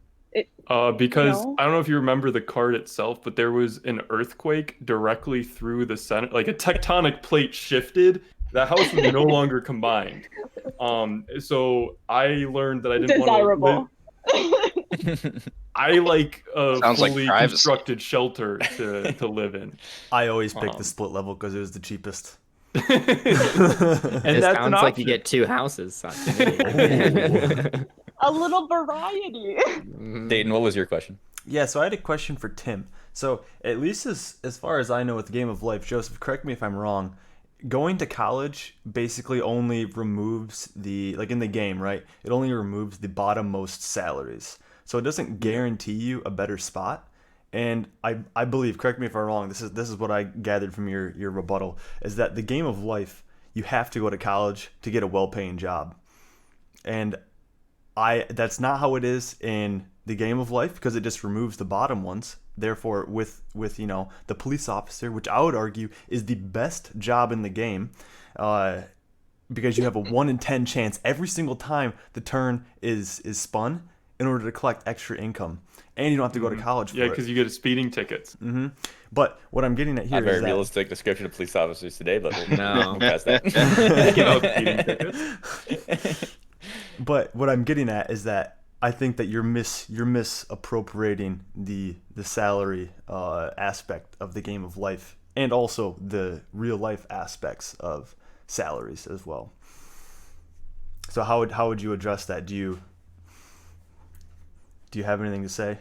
Because No. I don't know if you remember the card itself, but there was an earthquake directly through the center. Like a tectonic plate shifted. The house was no longer combined. So I learned that I didn't want to Desirable. I like a Sounds like fully privacy. constructed shelter to live in. I always picked the Um, split level because it was the cheapest. And It that's an sounds like you option. get 2 houses. To me. A little variety. Mhm. Dayton, what was your question? Yeah, so I had a question for Tim. So at least as far as I know with the game of life, Joseph, correct me if I'm wrong, going to college basically only removes like in the game, right? It only removes the bottom-most salaries. So it doesn't guarantee you a better spot. And I believe, correct me if I'm wrong, this is what I gathered from your rebuttal, is that the game of life, you have to go to college to get a well-paying job. And that's not how it is in the game of life because it just removes the bottom ones. Therefore, with the police officer, which I would argue is the best job in the game, because you have a 1 in 10 chance every single time the turn is spun in order to collect extra income, and you don't have to go to college for Yeah, it. because you get speeding tickets. But what I'm getting at here Not a very is that realistic description of police officers today, but we'll No. move past that. Give out speeding tickets. But what I'm getting at is that I think that you're misappropriating the salary aspect of the game of life, and also the real life aspects of salaries as well. So how would you address that? Do you have anything to say?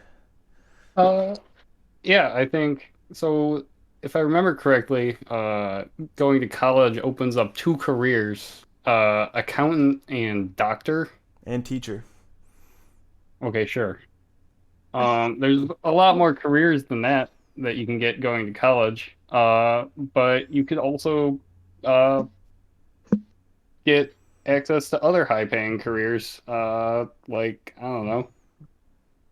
Yeah, I think so. If I remember correctly, going to college opens up 2 careers: accountant and doctor. And teacher. Okay, sure. There's a lot more careers than that you can get going to college. But you could also get access to other high-paying careers, like I don't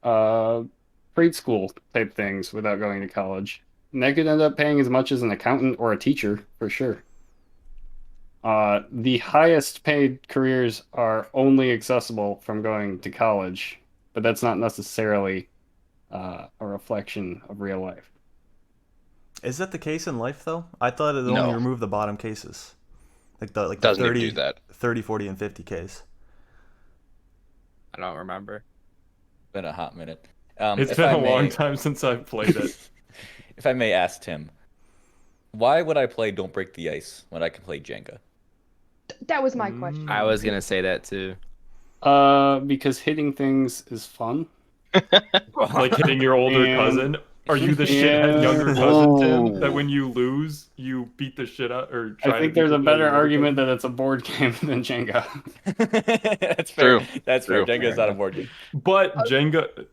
know, trade school type things without going to college. And that could end up paying as much as an accountant or a teacher for sure. The highest paid careers are only accessible from going to college, but that's not necessarily a reflection of real life. Is that the case in life though? I thought it No. only removed the bottom cases. Like the Doesn't 30, even do that. 30, 40, and 50 case. I don't remember. Been a hot minute. It's If been I a long may- time since I've played it. If I may ask Tim, why would I play Don't Break the Ice when I can play Jenga? That was my question. I was gonna say that too. Because hitting things is fun. Like hitting your older And- cousin. Are you the shithead younger cousin, Tim? That when you lose, you beat the shit out or try I to think beat there's the a shit out of better your older argument cousin? that it's a board game than Jenga. That's fair. True. That's fair. True. Jenga is not a board game. But Jenga,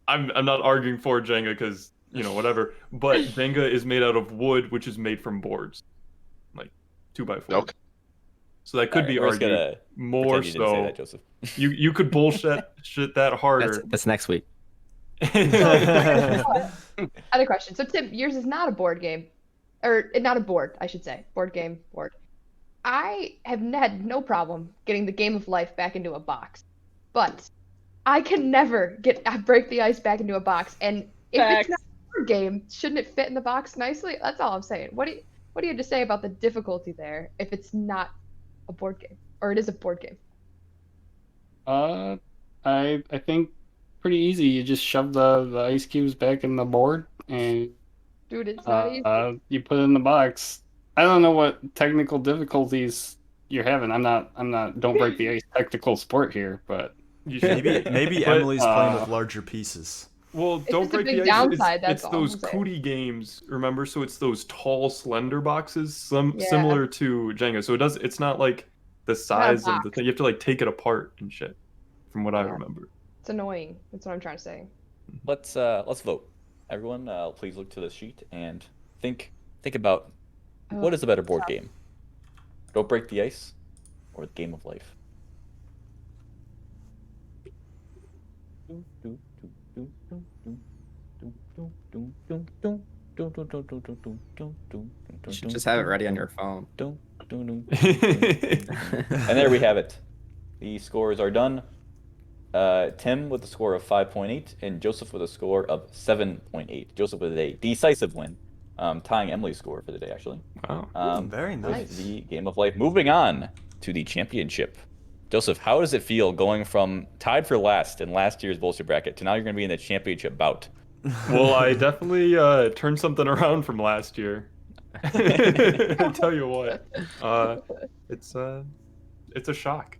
I'm not arguing for Jenga because whatever. But Jenga is made out of wood, which is made from boards, like 2x4. Okay. So that could be We're just argued gonna more pretend you didn't say so. that, Joseph. You could bullshit shit that harder. That's next week. I had a question. So Tim, yours is not a board game, or not a board, I should say. Board game, board. I have had no problem getting the game of life back into a box, but I can never break the ice back into a box. And if Facts. it's not a board game, shouldn't it fit in the box nicely? That's all I'm saying. What do you have to say about the difficulty there if it's not a board game, or it is a board game? I think pretty easy. You just shove the ice cubes back in the board and Dude, it's not easy. you put it in the box. I don't know what technical difficulties you're having. I'm not don't break the ice technical sport here, but You should Maybe But, Emily's playing with larger pieces. Well, It's don't just a break big the ice. downside, It's that's all those I'm saying. cootie games, remember? So it's those tall, slender boxes, Yeah. similar to Jenga. So it's not like the size of the box. thing. You have to like take it apart and shit, from what I Yeah. remember. It's annoying. That's what I'm trying to say. Let's vote. Everyone, please look to the sheet and think about what is a better board game? Don't Break the Ice or the Game of Life? You should just have it ready on your phone. And there we have it. The scores are done. Tim with a score of 5.8, and Joseph with a score of 7.8. Joseph with a decisive win, tying Emily's score for the day, actually. Wow. Very With nice. the game of life. Moving on to the championship. Joseph, how does it feel going from tied for last in last year's bullshit bracket to now you're going to be in the championship bout? Well, I definitely turned something around from last year. I tell you what, it's a shock.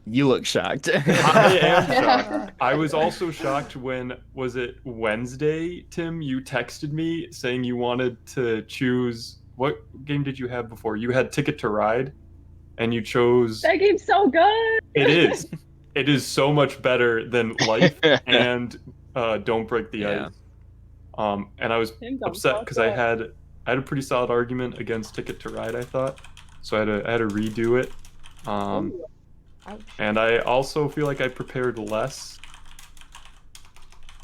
You look shocked. I am shocked. I was also shocked when, was it Wednesday, Tim? You texted me saying you wanted to choose, what game did you have before? You had Ticket to Ride, and you chose. That game's so good. It is. It is so much better than Life and Don't Break the Ice. And I was Tim, don't upset fuck because I up. had a pretty solid argument against Ticket to Ride, I thought. So I had to redo it. Ooh. Ouch. And I also feel like I prepared less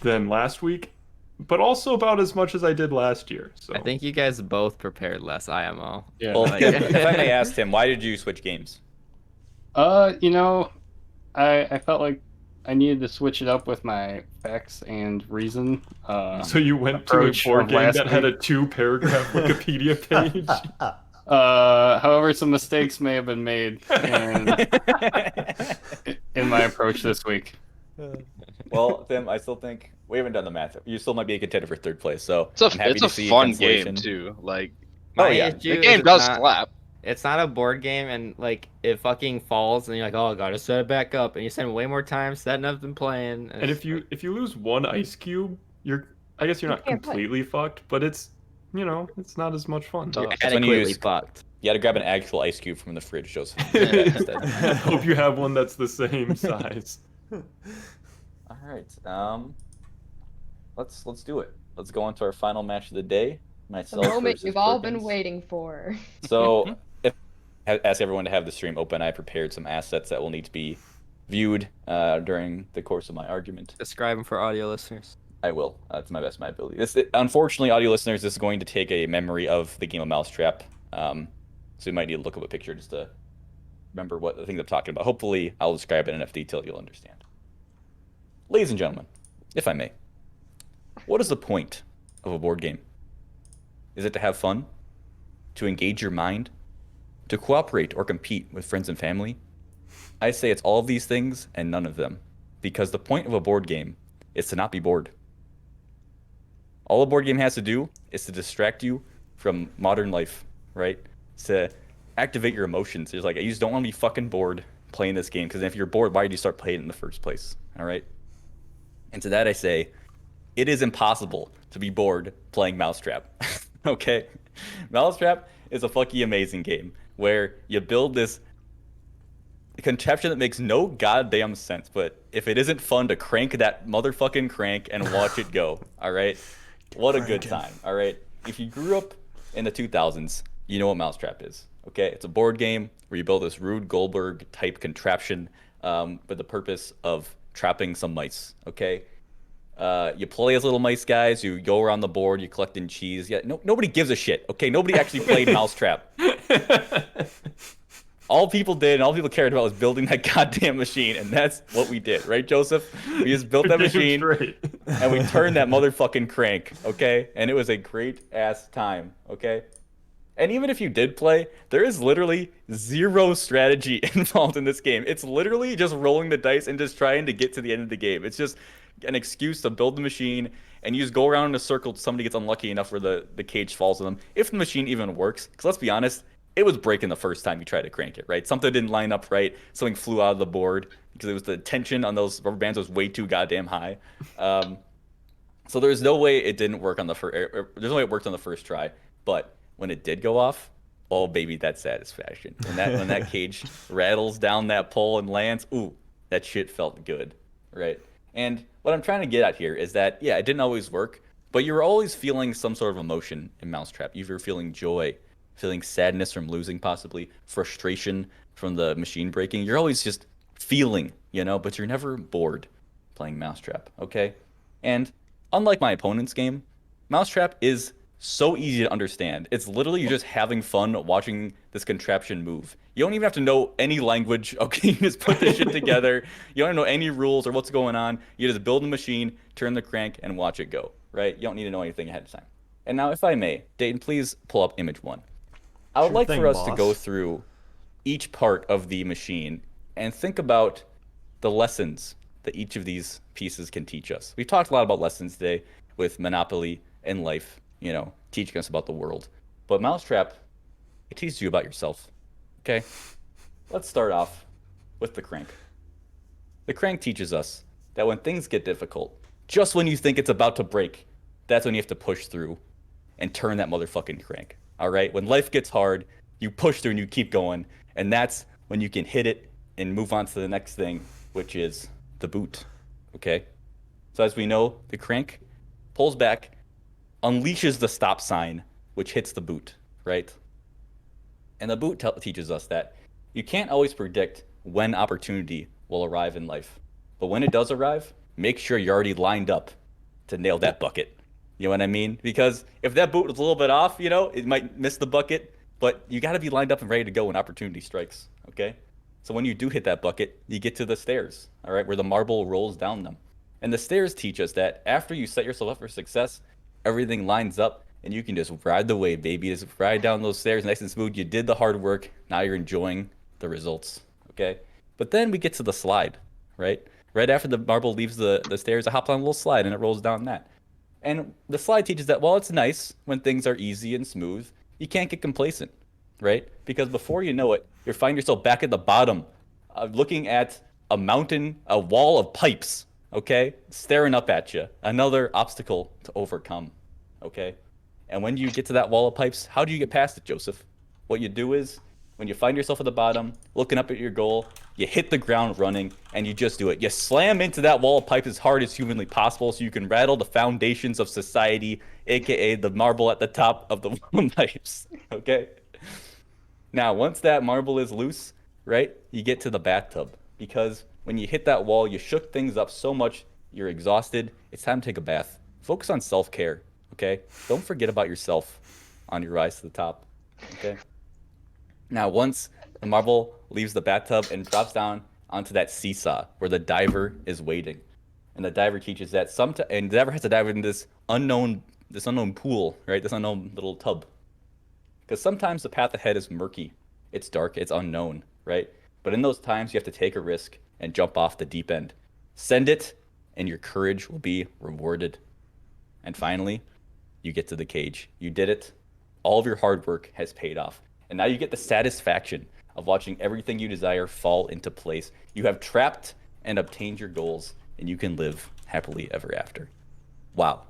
than last week, but also about as much as I did last year. So I think you guys both prepared less IMO. Yeah. Well, Like- Tim, if I may ask, Tim, why did you switch games? You know, I felt like I needed to switch it up with my facts and reason. So you went to a approach board of game last that had a week. 2-paragraph Wikipedia page. However, some mistakes may have been made in my approach this week. Well, Tim, I still think we haven't done the math. You still might be a contender for third place, so It's a, I'm happy it's to a see fun consolation. game too. Like Oh, yeah. issue the is game it's does not- slap. It's not a board game, and like it fucking falls, and you're like, oh, I gotta set it back up, and you spend way more time setting up than playing. And if you lose one ice cube, I guess you're You not can't play. completely fucked, but it's it's not as much fun. you're That's when you adequately use- fucked. You had to grab an actual ice cube from the fridge, Joseph. Instead. I hope you have one that's the same size. All right. Let's do it. Let's go on to our final match of the day. The Myself moment versus you've all been Perkins. waiting for. So, if ask everyone to have the stream open, I prepared some assets that will need to be viewed during the course of my argument. Describe them for audio listeners. I will. To my best of my ability. Unfortunately, audio listeners, this is going to take a memory of the game of Mousetrap. So you might need to look up a picture just to remember what the things I'm talking about. Hopefully, I'll describe it in enough detail you'll understand. Ladies and gentlemen, if I may, what is the point of a board game? Is it to have fun? To engage your mind? To cooperate or compete with friends and family? I say it's all of these things and none of them. Because the point of a board game is to not be bored. All a board game has to do is to distract you from modern life, right? It's to activate your emotions. It's like, you just don't want to be fucking bored playing this game, because if you're bored, why did you start playing it in the first place? All right? And to that I say, it is impossible to be bored playing Mousetrap. Okay? Mousetrap is a fucking amazing game where you build this contraption that makes no goddamn sense, but if it isn't fun to crank that motherfucking crank and watch it go, all right? What a good time, all right? If you grew up in the 2000s, you know what Mousetrap is, okay? It's a board game where you build this Rube Goldberg type contraption with the purpose of trapping some mice, okay? You play as little mice guys, you go around the board, you collect in cheese. Yeah, nobody gives a shit, okay? Nobody actually played Mousetrap. All people did and all people cared about was building that goddamn machine, and that's what we did, right, Joseph? We just built that machine, and we turned that motherfucking crank, okay? And it was a great-ass time, okay? And even if you did play, there is literally zero strategy involved in this game. It's literally just rolling the dice and just trying to get to the end of the game. It's just an excuse to build the machine, and you just go around in a circle till somebody gets unlucky enough where the cage falls on them. If the machine even works, because let's be honest, it was breaking the first time you tried to crank it, right? Something didn't line up right. Something flew out of the board because it was the tension on those rubber bands was way too goddamn high. So there's no way it didn't work on the first. There's no way it worked on the first try. But when it did go off, oh baby, that satisfaction. When that cage rattles down that pole and lands, ooh, that shit felt good, right? And what I'm trying to get at here is that yeah, it didn't always work, but you were always feeling some sort of emotion in Mousetrap. You were feeling joy, feeling sadness from losing, possibly frustration from the machine breaking. You're always just feeling, but you're never bored playing Mousetrap, okay? And unlike my opponent's game, Mousetrap is so easy to understand. It's literally you're just having fun watching this contraption move. You don't even have to know any language. Okay, you just put this shit together. You don't know any rules or what's going on. You just build a machine, turn the crank, and watch it go. Right? You don't need to know anything ahead of time. And now, if I may, Dayton, please pull up image 1. I would Sure like thing, for us to boss. go through each part of the machine and think about the lessons that each of these pieces can teach us. We've talked a lot about lessons today with Monopoly and life, teaching us about the world. But Mousetrap, it teaches you about yourself. Okay? Let's start off with the crank. The crank teaches us that when things get difficult, just when you think it's about to break, that's when you have to push through and turn that motherfucking crank. All right? When life gets hard, you push through and you keep going, and that's when you can hit it and move on to the next thing, which is the boot. Okay? So as we know, the crank pulls back, unleashes the stop sign, which hits the boot, right? And the boot teaches us that you can't always predict when opportunity will arrive in life. But when it does arrive, make sure you're already lined up to nail that bucket. You know what I mean? Because if that boot was a little bit off, it might miss the bucket, but you got to be lined up and ready to go when opportunity strikes, okay? So when you do hit that bucket, you get to the stairs, all right, where the marble rolls down them. And the stairs teach us that after you set yourself up for success, everything lines up and you can just ride the wave, baby. Just ride down those stairs nice and smooth. You did the hard work. Now you're enjoying the results, okay? But then we get to the slide, right? Right after the marble leaves the stairs, it hops on a little slide and it rolls down that. And the slide teaches that while it's nice when things are easy and smooth, you can't get complacent, right? Because before you know it, you find yourself back at the bottom, looking at a mountain, a wall of pipes, okay? Staring up at you. Another obstacle to overcome, okay? And when you get to that wall of pipes, how do you get past it, Joseph? What you do is, when you find yourself at the bottom, looking up at your goal, you hit the ground running, and you just do it. You slam into that wall of pipes as hard as humanly possible so you can rattle the foundations of society, aka the marble at the top of the wall of pipes, okay? Now, once that marble is loose, right, you get to the bathtub. Because when you hit that wall, you shook things up so much, you're exhausted. It's time to take a bath. Focus on self-care, okay? Don't forget about yourself on your rise to the top, okay? Now, once the marble leaves the bathtub and drops down onto that seesaw where the diver is waiting, and the diver teaches that and the diver has to dive in this unknown pool, right? This unknown little tub. Because sometimes the path ahead is murky, it's dark, it's unknown, right? But in those times, you have to take a risk and jump off the deep end. Send it, and your courage will be rewarded. And finally, you get to the cage. You did it. All of your hard work has paid off. And now you get the satisfaction of watching everything you desire fall into place. You have trapped and obtained your goals, and you can live happily ever after. Wow.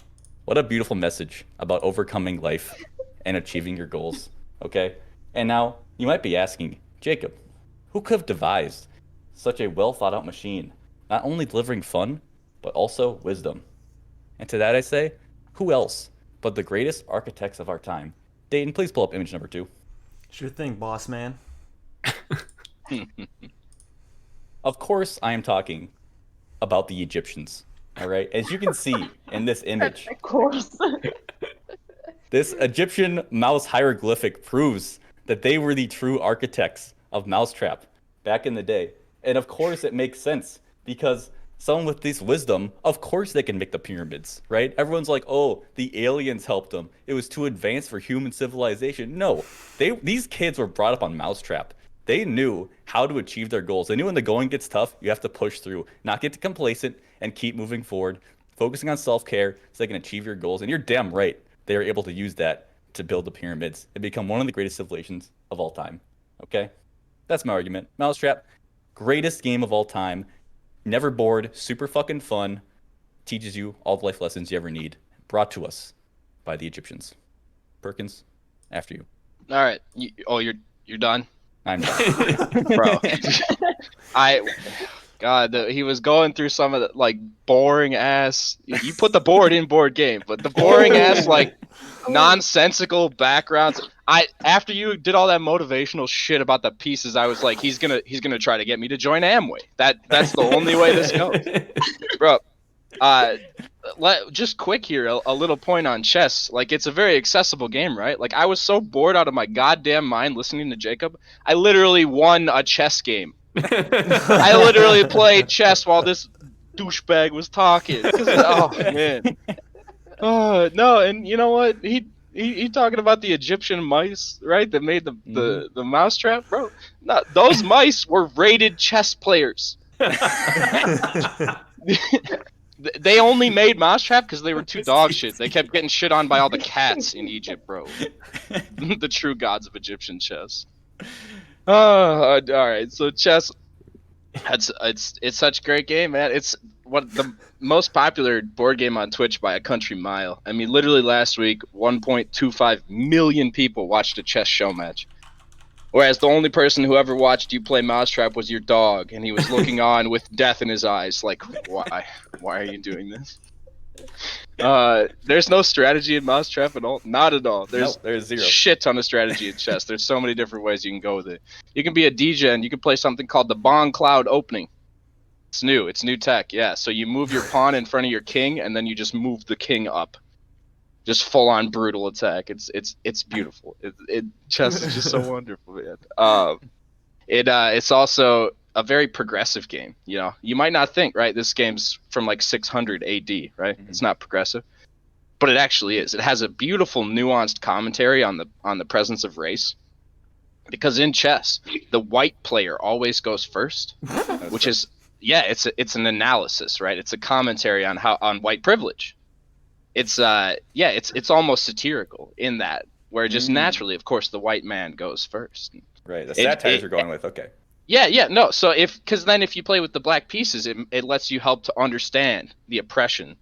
What a beautiful message about overcoming life and achieving your goals, okay? And now, you might be asking, Jacob, who could have devised such a well-thought-out machine, not only delivering fun, but also wisdom? And to that I say, who else but the greatest architects of our time? Dayton, please pull up image number 2. Sure thing, boss man. Of course, I am talking about the Egyptians, all right? As you can see in this image, Of course. this Egyptian mouse hieroglyphic proves that they were the true architects of Mousetrap back in the day. And of course, it makes sense because someone with this wisdom, of course they can make the pyramids, right? Everyone's like, oh, the aliens helped them. It was too advanced for human civilization. No, these kids were brought up on Mousetrap. They knew how to achieve their goals. They knew when the going gets tough, you have to push through, not get complacent, and keep moving forward, focusing on self-care so they can achieve your goals. And you're damn right, they are able to use that to build the pyramids and become one of the greatest civilizations of all time. Okay? That's my argument. Mousetrap, greatest game of all time. Never bored, super fucking fun, teaches you all the life lessons you ever need. Brought to us by the Egyptians. Perkins, after you. All right. You're done, I'm done. bro. He was going through some of the boring ass. You put the board in board game, but the boring ass nonsensical backgrounds. After you did all that motivational shit about the pieces, I was like, he's gonna try to get me to join Amway. That's the only way this goes, bro. just quick here, a little point on chess. Like, it's a very accessible game, right? Like, I was so bored out of my goddamn mind listening to Jacob. I literally won a chess game. I literally played chess while this douchebag was talking. Oh man. Oh no, and you know what? He talking about the Egyptian mice, right? That made the mousetrap, bro. No, those mice were rated chess players. They only made Mousetrap because they were too dog shit. They kept getting shit on by all the cats in Egypt, bro. The true gods of Egyptian chess. All right. So chess, it's such a great game, man. It's the most popular board game on Twitch by a country mile. I mean, literally last week, 1.25 million people watched a chess show match. Whereas the only person who ever watched you play Mousetrap was your dog, and he was looking on with death in his eyes. Like, why? Why are you doing this? There's no strategy in Mousetrap at all. Not at all. There's zero. Shit ton of strategy in chess. There's so many different ways you can go with it. You can be a DJ and you can play something called the Bong Cloud Opening. It's new. It's new tech. Yeah. So you move your pawn in front of your king, and then you just move the king up. Just full on brutal attack. It's beautiful. Chess is just so wonderful, man. It's also a very progressive game. You know, you might not think, right? This game's from like 600 AD, right? Mm-hmm. It's not progressive, but it actually is. It has a beautiful, nuanced commentary on the presence of race. Because in chess, the white player always goes first, which is it's an analysis, right? It's a commentary on white privilege. It's almost satirical in that, where just naturally, of course, the white man goes first. Right, the satires you're going with, okay. Yeah, no. So because then if you play with the black pieces, it lets you help to understand the oppression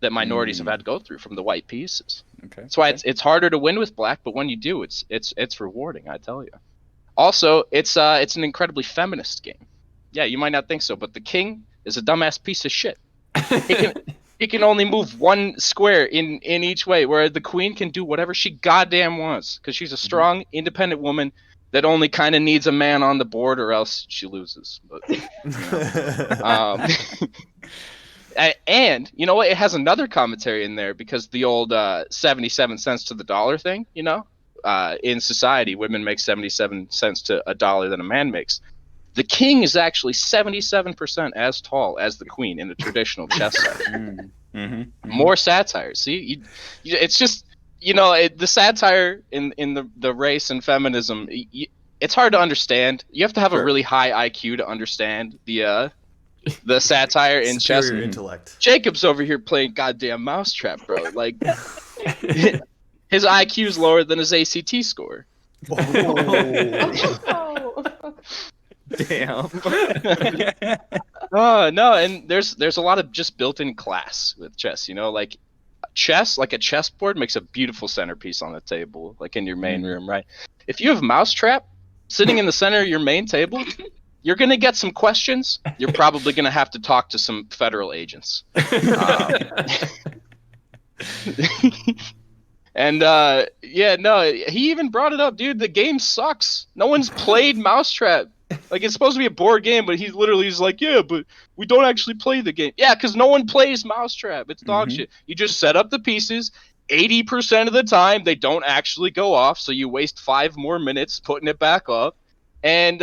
that minorities have had to go through from the white pieces. Okay. That's why it's harder to win with black, but when you do, it's rewarding, I tell you. Also, it's an incredibly feminist game. Yeah, you might not think so, but the king is a dumbass piece of shit. He can only move one square in each way, where the queen can do whatever she goddamn wants, because she's a strong, independent woman that only kind of needs a man on the board, or else she loses. But, you know. And you know what? It has another commentary in there, because the old 77 cents to the dollar thing. You know, in society, women make 77 cents to a dollar than a man makes. The king is actually 77% as tall as the queen in a traditional chess set. More satire. See, it's just, you know, the satire in the race and feminism. It's hard to understand. You have to have a really high IQ to understand the satire in chess. Superior intellect. Jacob's over here playing goddamn Mousetrap, bro. Like, his IQ is lower than his ACT score. Damn. Oh no, and there's a lot of just built-in class with chess. You know, like chess, like a chessboard makes a beautiful centerpiece on the table, like in your main room, right? If you have Mousetrap sitting in the center of your main table, you're gonna get some questions. You're probably gonna have to talk to some federal agents. And he even brought it up, dude. The game sucks. No one's played Mousetrap. Like, it's supposed to be a board game, but he's like, yeah, but we don't actually play the game. Yeah, because no one plays Mousetrap. It's dog shit. You just set up the pieces. 80% of the time, they don't actually go off, so you waste 5 more minutes putting it back up. And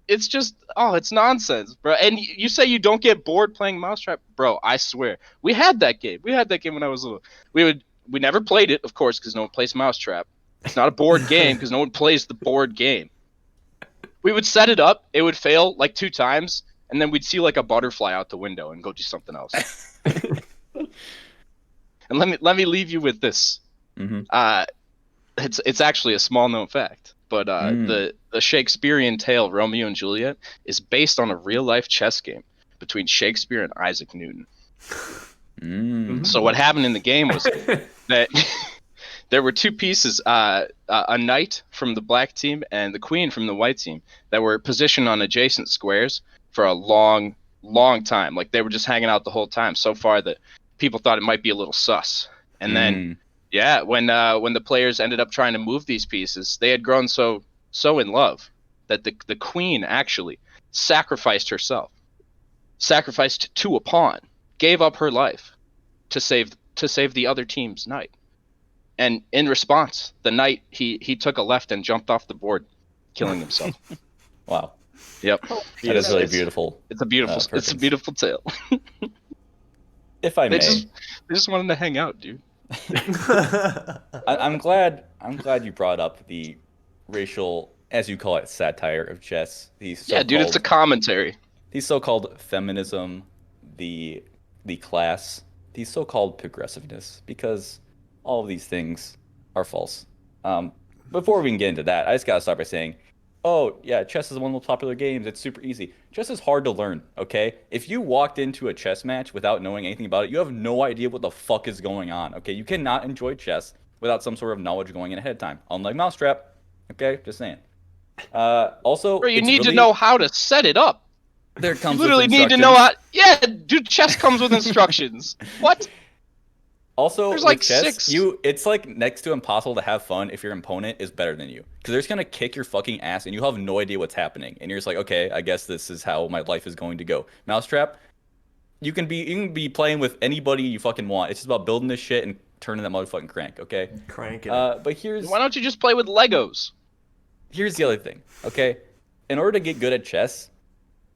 it's just, it's nonsense, bro. And you say you don't get bored playing Mousetrap? Bro, I swear. We had that game. We had that game when I was little. We never played it, of course, because no one plays Mousetrap. It's not a board game because no one plays the board game. We would set it up, it would fail like 2 times, and then we'd see like a butterfly out the window and go do something else. And let me leave you with this. It's actually a small known fact, but the Shakespearean tale Romeo and Juliet is based on a real life chess game between Shakespeare and Isaac Newton. So what happened in the game was that there were 2 pieces, a knight from the black team and the queen from the white team, that were positioned on adjacent squares for a long, long time. Like, they were just hanging out the whole time, so far that people thought it might be a little sus. And then, when the players ended up trying to move these pieces, they had grown so in love that the queen actually sacrificed herself, sacrificed to a pawn, gave up her life to save the other team's knight. And in response, the knight he took a left and jumped off the board, killing himself. Wow. Yep. That is really beautiful. It's a beautiful tale. If I may, they just wanted to hang out, dude. I'm glad you brought up the racial, as you call it, satire of chess. Yeah, dude, it's a commentary. The so-called feminism, the class, the so-called progressiveness, because all of these things are false. Before we can get into that, I just gotta start by saying, oh yeah, chess is one of the most popular games. It's super easy. Chess is hard to learn, okay? If you walked into a chess match without knowing anything about it, you have no idea what the fuck is going on, okay? You cannot enjoy chess without some sort of knowledge going in ahead of time. Unlike Mousetrap, okay? Just saying. Also, Bro, you need to know how to set it up. There comes You literally need to know how. Yeah, dude, chess comes with instructions. What? Also, there's with like chess, 6. It's like next to impossible to have fun if your opponent is better than you, because they're just gonna kick your fucking ass and you have no idea what's happening, and you're just like, okay, I guess this is how my life is going to go. Mousetrap, you can be playing with anybody you fucking want. It's just about building this shit and turning that motherfucking crank, okay? Crank it. But Why don't you just play with Legos? Here's the other thing, okay? In order to get good at chess,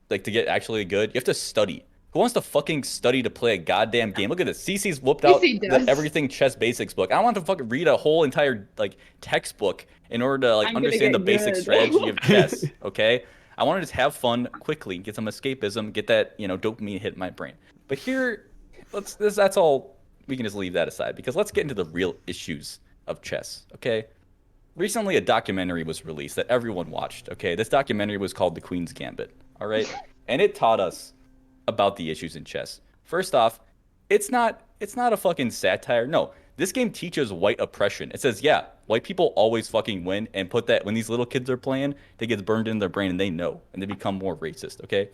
like to get actually good, you have to study. Who wants to fucking study to play a goddamn game? Look at this. CC's whooped out the Everything Chess Basics book. I don't want to fucking read a whole entire like textbook in order to like understand the basic strategy of chess. Okay, I want to just have fun quickly, get some escapism, get that dopamine hit in my brain. But here, that's all. We can just leave that aside because let's get into the real issues of chess. Okay. Recently, a documentary was released that everyone watched. Okay, this documentary was called The Queen's Gambit. All right, and it taught us about the issues in chess. First off, it's not a fucking satire. No, this game teaches white oppression. It says, yeah, white people always fucking win, and put that when these little kids are playing, they get burned in their brain and they know, and they become more racist, okay?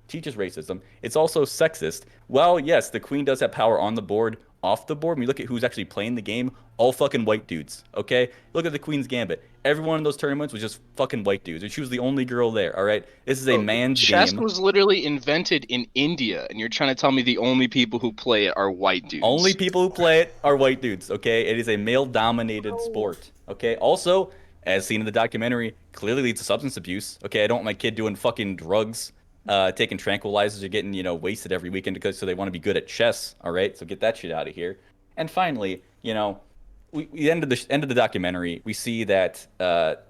Teaches racism. It's also sexist. Well, yes, the queen does have power on the board, off the board. When you look at who's actually playing the game, all fucking white dudes, okay? Look at the Queen's Gambit. Everyone in those tournaments was just fucking white dudes, and she was the only girl there, all right? This is a man's chess game. Chess was literally invented in India, and you're trying to tell me the only people who play it are white dudes. Only people who play it are white dudes, okay? It is a male-dominated sport, okay? Also, as seen in the documentary, clearly leads to substance abuse, okay? I don't want my kid doing fucking drugs, taking tranquilizers or getting, wasted every weekend so they want to be good at chess, all right? So get that shit out of here. And finally, we end of the documentary, we see that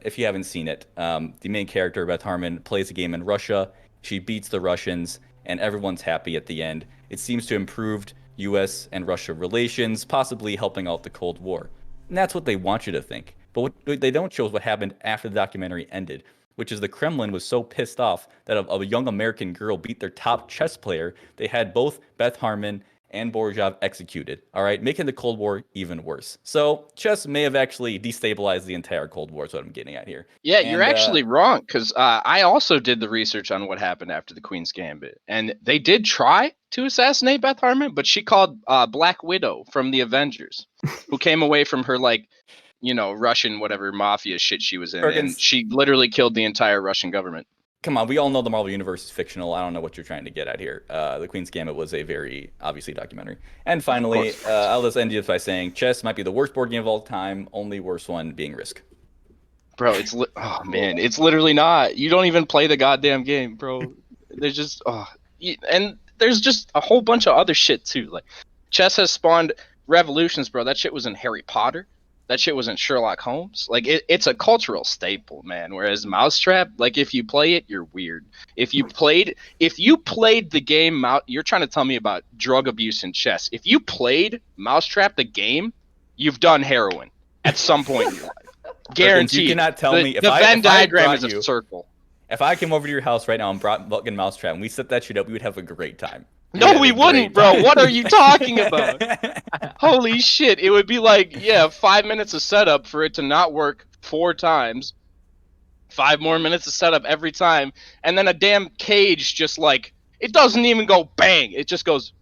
if you haven't seen it, the main character, Beth Harmon, plays a game in Russia. She beats the Russians, and everyone's happy at the end. It seems to improved U.S. and Russia relations, possibly helping out the Cold War. And that's what they want you to think. But what they don't show is what happened after the documentary ended, which is the Kremlin was so pissed off that a young American girl beat their top chess player. They had both Beth Harmon and Borzhov executed, all right, making the Cold War even worse. So chess may have actually destabilized the entire Cold War, is what I'm getting at here. Yeah, you're actually wrong, because I also did the research on what happened after the Queen's Gambit, and they did try to assassinate Beth Harmon, but she called Black Widow from the Avengers, who came away from her, Russian whatever mafia shit she was in, and she literally killed the entire Russian government. Come on, we all know the Marvel Universe is fictional. I don't know what you're trying to get at here. The Queen's Gambit was a very, obviously, documentary. And finally, I'll just end it by saying chess might be the worst board game of all time, only worst one being Risk. Bro, it's literally not. You don't even play the goddamn game, bro. There's just, and there's just a whole bunch of other shit, too. Like, chess has spawned revolutions, bro. That shit was in Harry Potter. That shit was in Sherlock Holmes. Like, it's a cultural staple, man. Whereas Mousetrap, like, if you play it, you're weird. If you played the game, you're trying to tell me about drug abuse in chess. If you played Mousetrap, the game, you've done heroin at some point in your life. Guaranteed. You cannot tell me. The Venn diagram is a circle. If I came over to your house right now and brought fucking Mousetrap and we set that shit up, we would have a great time. No, we wouldn't, bro. What are you talking about? Holy shit. It would be like, 5 minutes of setup for it to not work 4 times. 5 more minutes of setup every time. And then a damn cage just it doesn't even go bang. It just goes.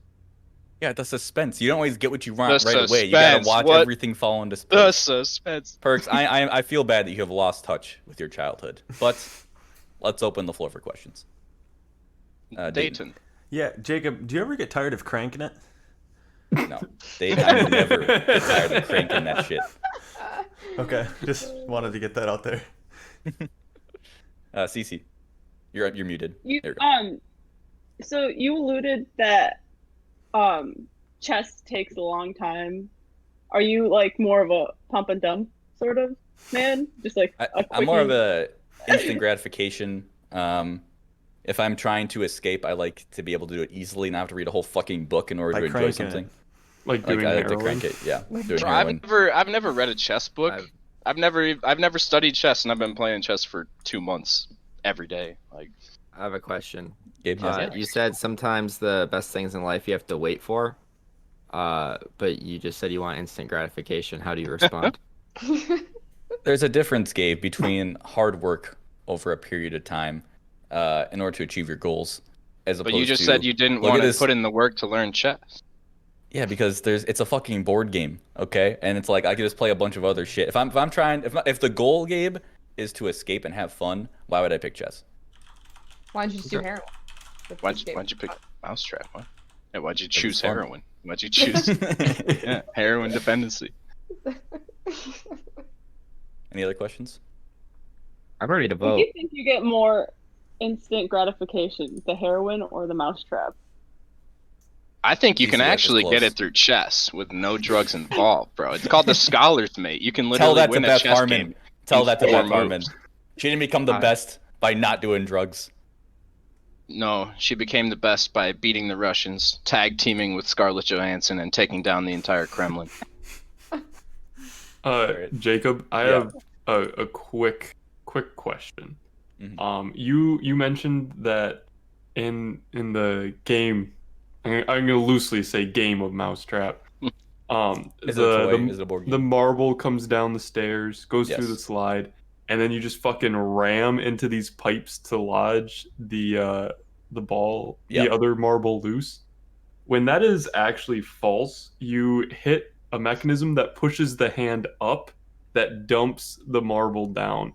Yeah, the suspense. You don't always get what you want right away. You gotta watch everything fall into place. The suspense. Perks, I feel bad that you have lost touch with your childhood. But let's open the floor for questions. Dayton. Yeah, Jacob, do you ever get tired of cranking it? No, I never get tired of cranking that shit. Okay, just wanted to get that out there. Cece, you're muted. You There we go. So you alluded that chess takes a long time. Are you like more of a pump and dump sort of man? Just like I'm more of a instant gratification. If I'm trying to escape, I like to be able to do it easily, not have to read a whole fucking book in order By to enjoy cranking something. Like Like doing I like to heroin. crank it. Yeah, doing Bro, heroin. I've never read a chess book. I've never studied chess, and I've been playing chess for 2 months every day. Like, I have a question. Gabe, yes. You said sometimes the best things in life you have to wait for, but you just said you want instant gratification. How do you respond? There's a difference, Gabe, between hard work over a period of time in order to achieve your goals, as opposed but you just to, said you didn't look at want to this- put in the work to learn chess. Yeah, because it's a fucking board game, okay? And it's like I could just play a bunch of other shit. If the goal, Gabe, is to escape and have fun, why would I pick chess? Why don't you just do heroin? Why'd you pick Mousetrap? What? Yeah, why'd you choose fun. heroin? Why'd you choose heroin dependency? Any other questions? I'm ready to What do vote. you think you get more instant gratification, the heroin or the mousetrap? I think you Easy, can that's actually close. get it through chess with no drugs involved, bro. It's called the Scholar's Mate. You can Tell literally that to win a Beth chess Harmon. game. Tell in that to 4 Beth Harmon. moves. She didn't become the best by not doing drugs. No, she became the best by beating the Russians, tag teaming with Scarlett Johansson, and taking down the entire Kremlin. Jacob, I Yeah. have a quick question. Mhm. You mentioned that in the game, I'm gonna loosely say game of Mousetrap. Is it a toy? Is it a board game? The marble comes down the stairs, goes through the Yes. slide, and then you just fucking ram into these pipes to lodge the ball, Yep. the other marble loose. When that is actually false, you hit a mechanism that pushes the hand up that dumps the marble down.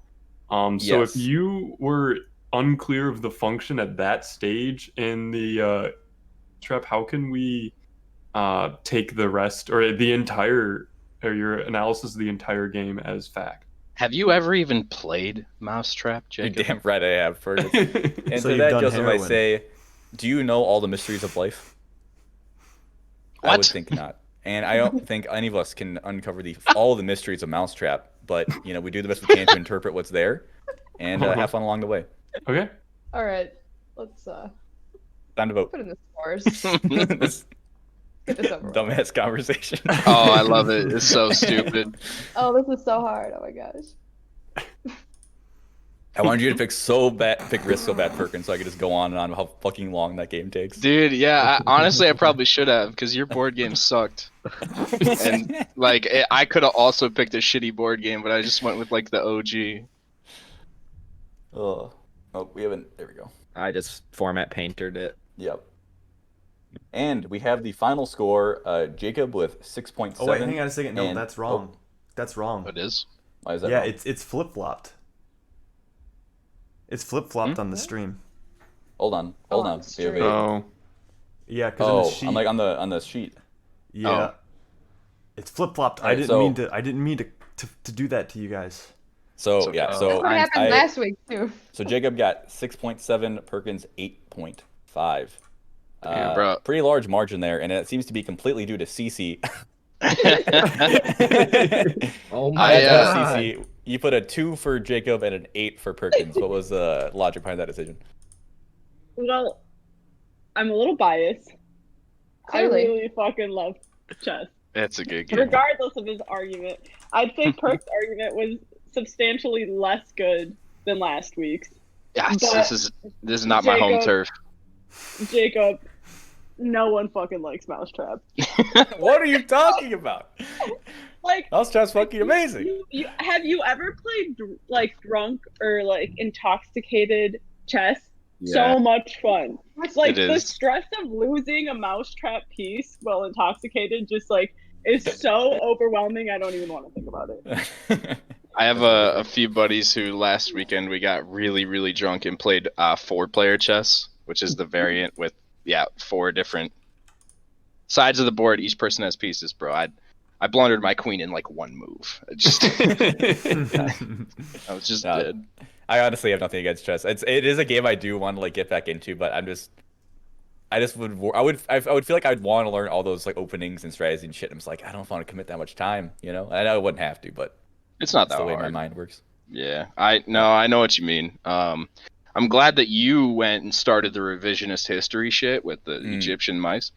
So if Yes. you were unclear of the function at that stage in the trap, how can we take the rest or the entire or your analysis of the entire game as fact? Have you ever even played Mousetrap, You're Jacob? damn right I have, Fergus. And So to you've that, done Joseph, I heroin. say, do you know all the mysteries of life? I What? would think not. And I don't think any of us can uncover all the mysteries of Mousetrap, but we do the best we can to interpret what's there and have fun along the way. Okay. All right, let's Time to vote. put in the scores. This Get this over with. dumbass conversation. Oh, I love it. It's so stupid. Oh, this is so hard. Oh my gosh. I wanted you to pick risk so bad, Perkins, so I could just go on and on how fucking long that game takes. Dude, yeah, honestly, I probably should have, because your board game sucked. And, like, I could have also picked a shitty board game, but I just went with, like, the OG. Oh, we haven't. There we go. I just format paintered it. Yep. And we have the final score. Jacob with 6.7. Oh wait, hang on a second. No, and- that's wrong. That's wrong. It is? Why is that Yeah, wrong? it's flip flopped. It's flip flopped on the stream. Hold on. Oh, We have stream. a- Oh. Yeah, because on the Oh, sheet. I'm like on the sheet. Yeah. Oh. It's flip flopped. I Alright, didn't so- mean to. I didn't mean to do that to you guys. So It's okay. yeah, That's so what happened last week too. so Jacob got 6.7, Perkins 8.5. Damn, bro. Pretty large margin there, and it seems to be completely due to CC. Oh my CC, you put a 2 for Jacob and an 8 for Perkins. What was the logic behind that decision? Well, I'm a little biased. Clearly. I really fucking love chess. That's a good game. Regardless of his argument, I'd say Perk's argument was substantially less good than last week's. Yes, But- this is not my home Jacob- turf. Jacob, no one fucking likes Mousetrap. What are you talking about? Like, Mousetrap's fucking amazing. have you ever played like drunk or like intoxicated chess? So much fun. Like It the is. stress of losing a Mousetrap piece while intoxicated just like is so overwhelming. I don't even want to think about it. I have a few buddies who last weekend we got really, really drunk and played 4-player chess, which is the variant with yeah, 4 different sides of the board. Each person has pieces, bro. I blundered my queen in like 1 move. I was just dead. I honestly have nothing against chess. It is a game I do want to like get back into, but I would feel like I'd want to learn all those like openings and strategies and shit. I'm just like, I don't want to commit that much time, you know. I know I wouldn't have to, but It's not that's that the way hard. my mind works. Yeah, I know what you mean. I'm glad that you went and started the revisionist history shit with the Egyptian mice.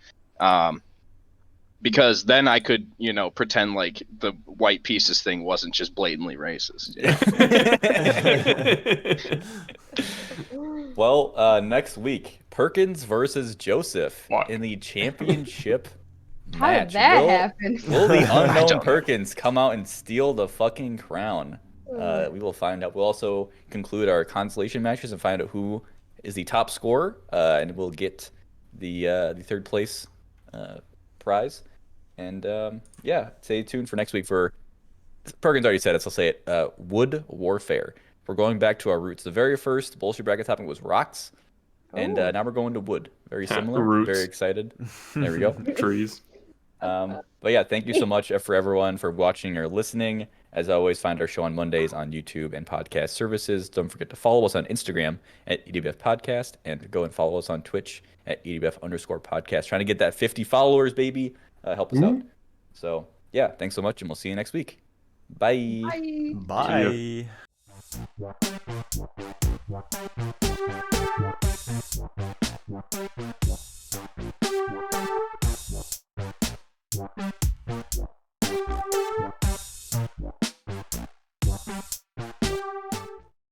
Because then I could, pretend like the white pieces thing wasn't just blatantly racist. Well, next week, Perkins versus Joseph in the championship How did match. that happen? Will the unknown know. Perkins come out and steal the fucking crown? We will find out. We'll also conclude our consolation matches and find out who is the top scorer, and we'll get the 3rd place prize. And yeah, stay tuned for next week for Perkins already said it, so I'll say it. Wood warfare. We're going back to our roots. The very first bullshit bracket topic was rocks, and now we're going to wood. Very similar. Roots. Very excited. There we go. Trees. But yeah, thank you so much for everyone for watching or listening. As always, find our show on Mondays on YouTube and podcast services. Don't forget to follow us on Instagram at ewfpodcast and go and follow us on Twitch at ewf_podcast. Trying to get that 50 followers, baby. Help us out. So yeah, thanks so much, and we'll see you next week. Bye. Bye. Bye.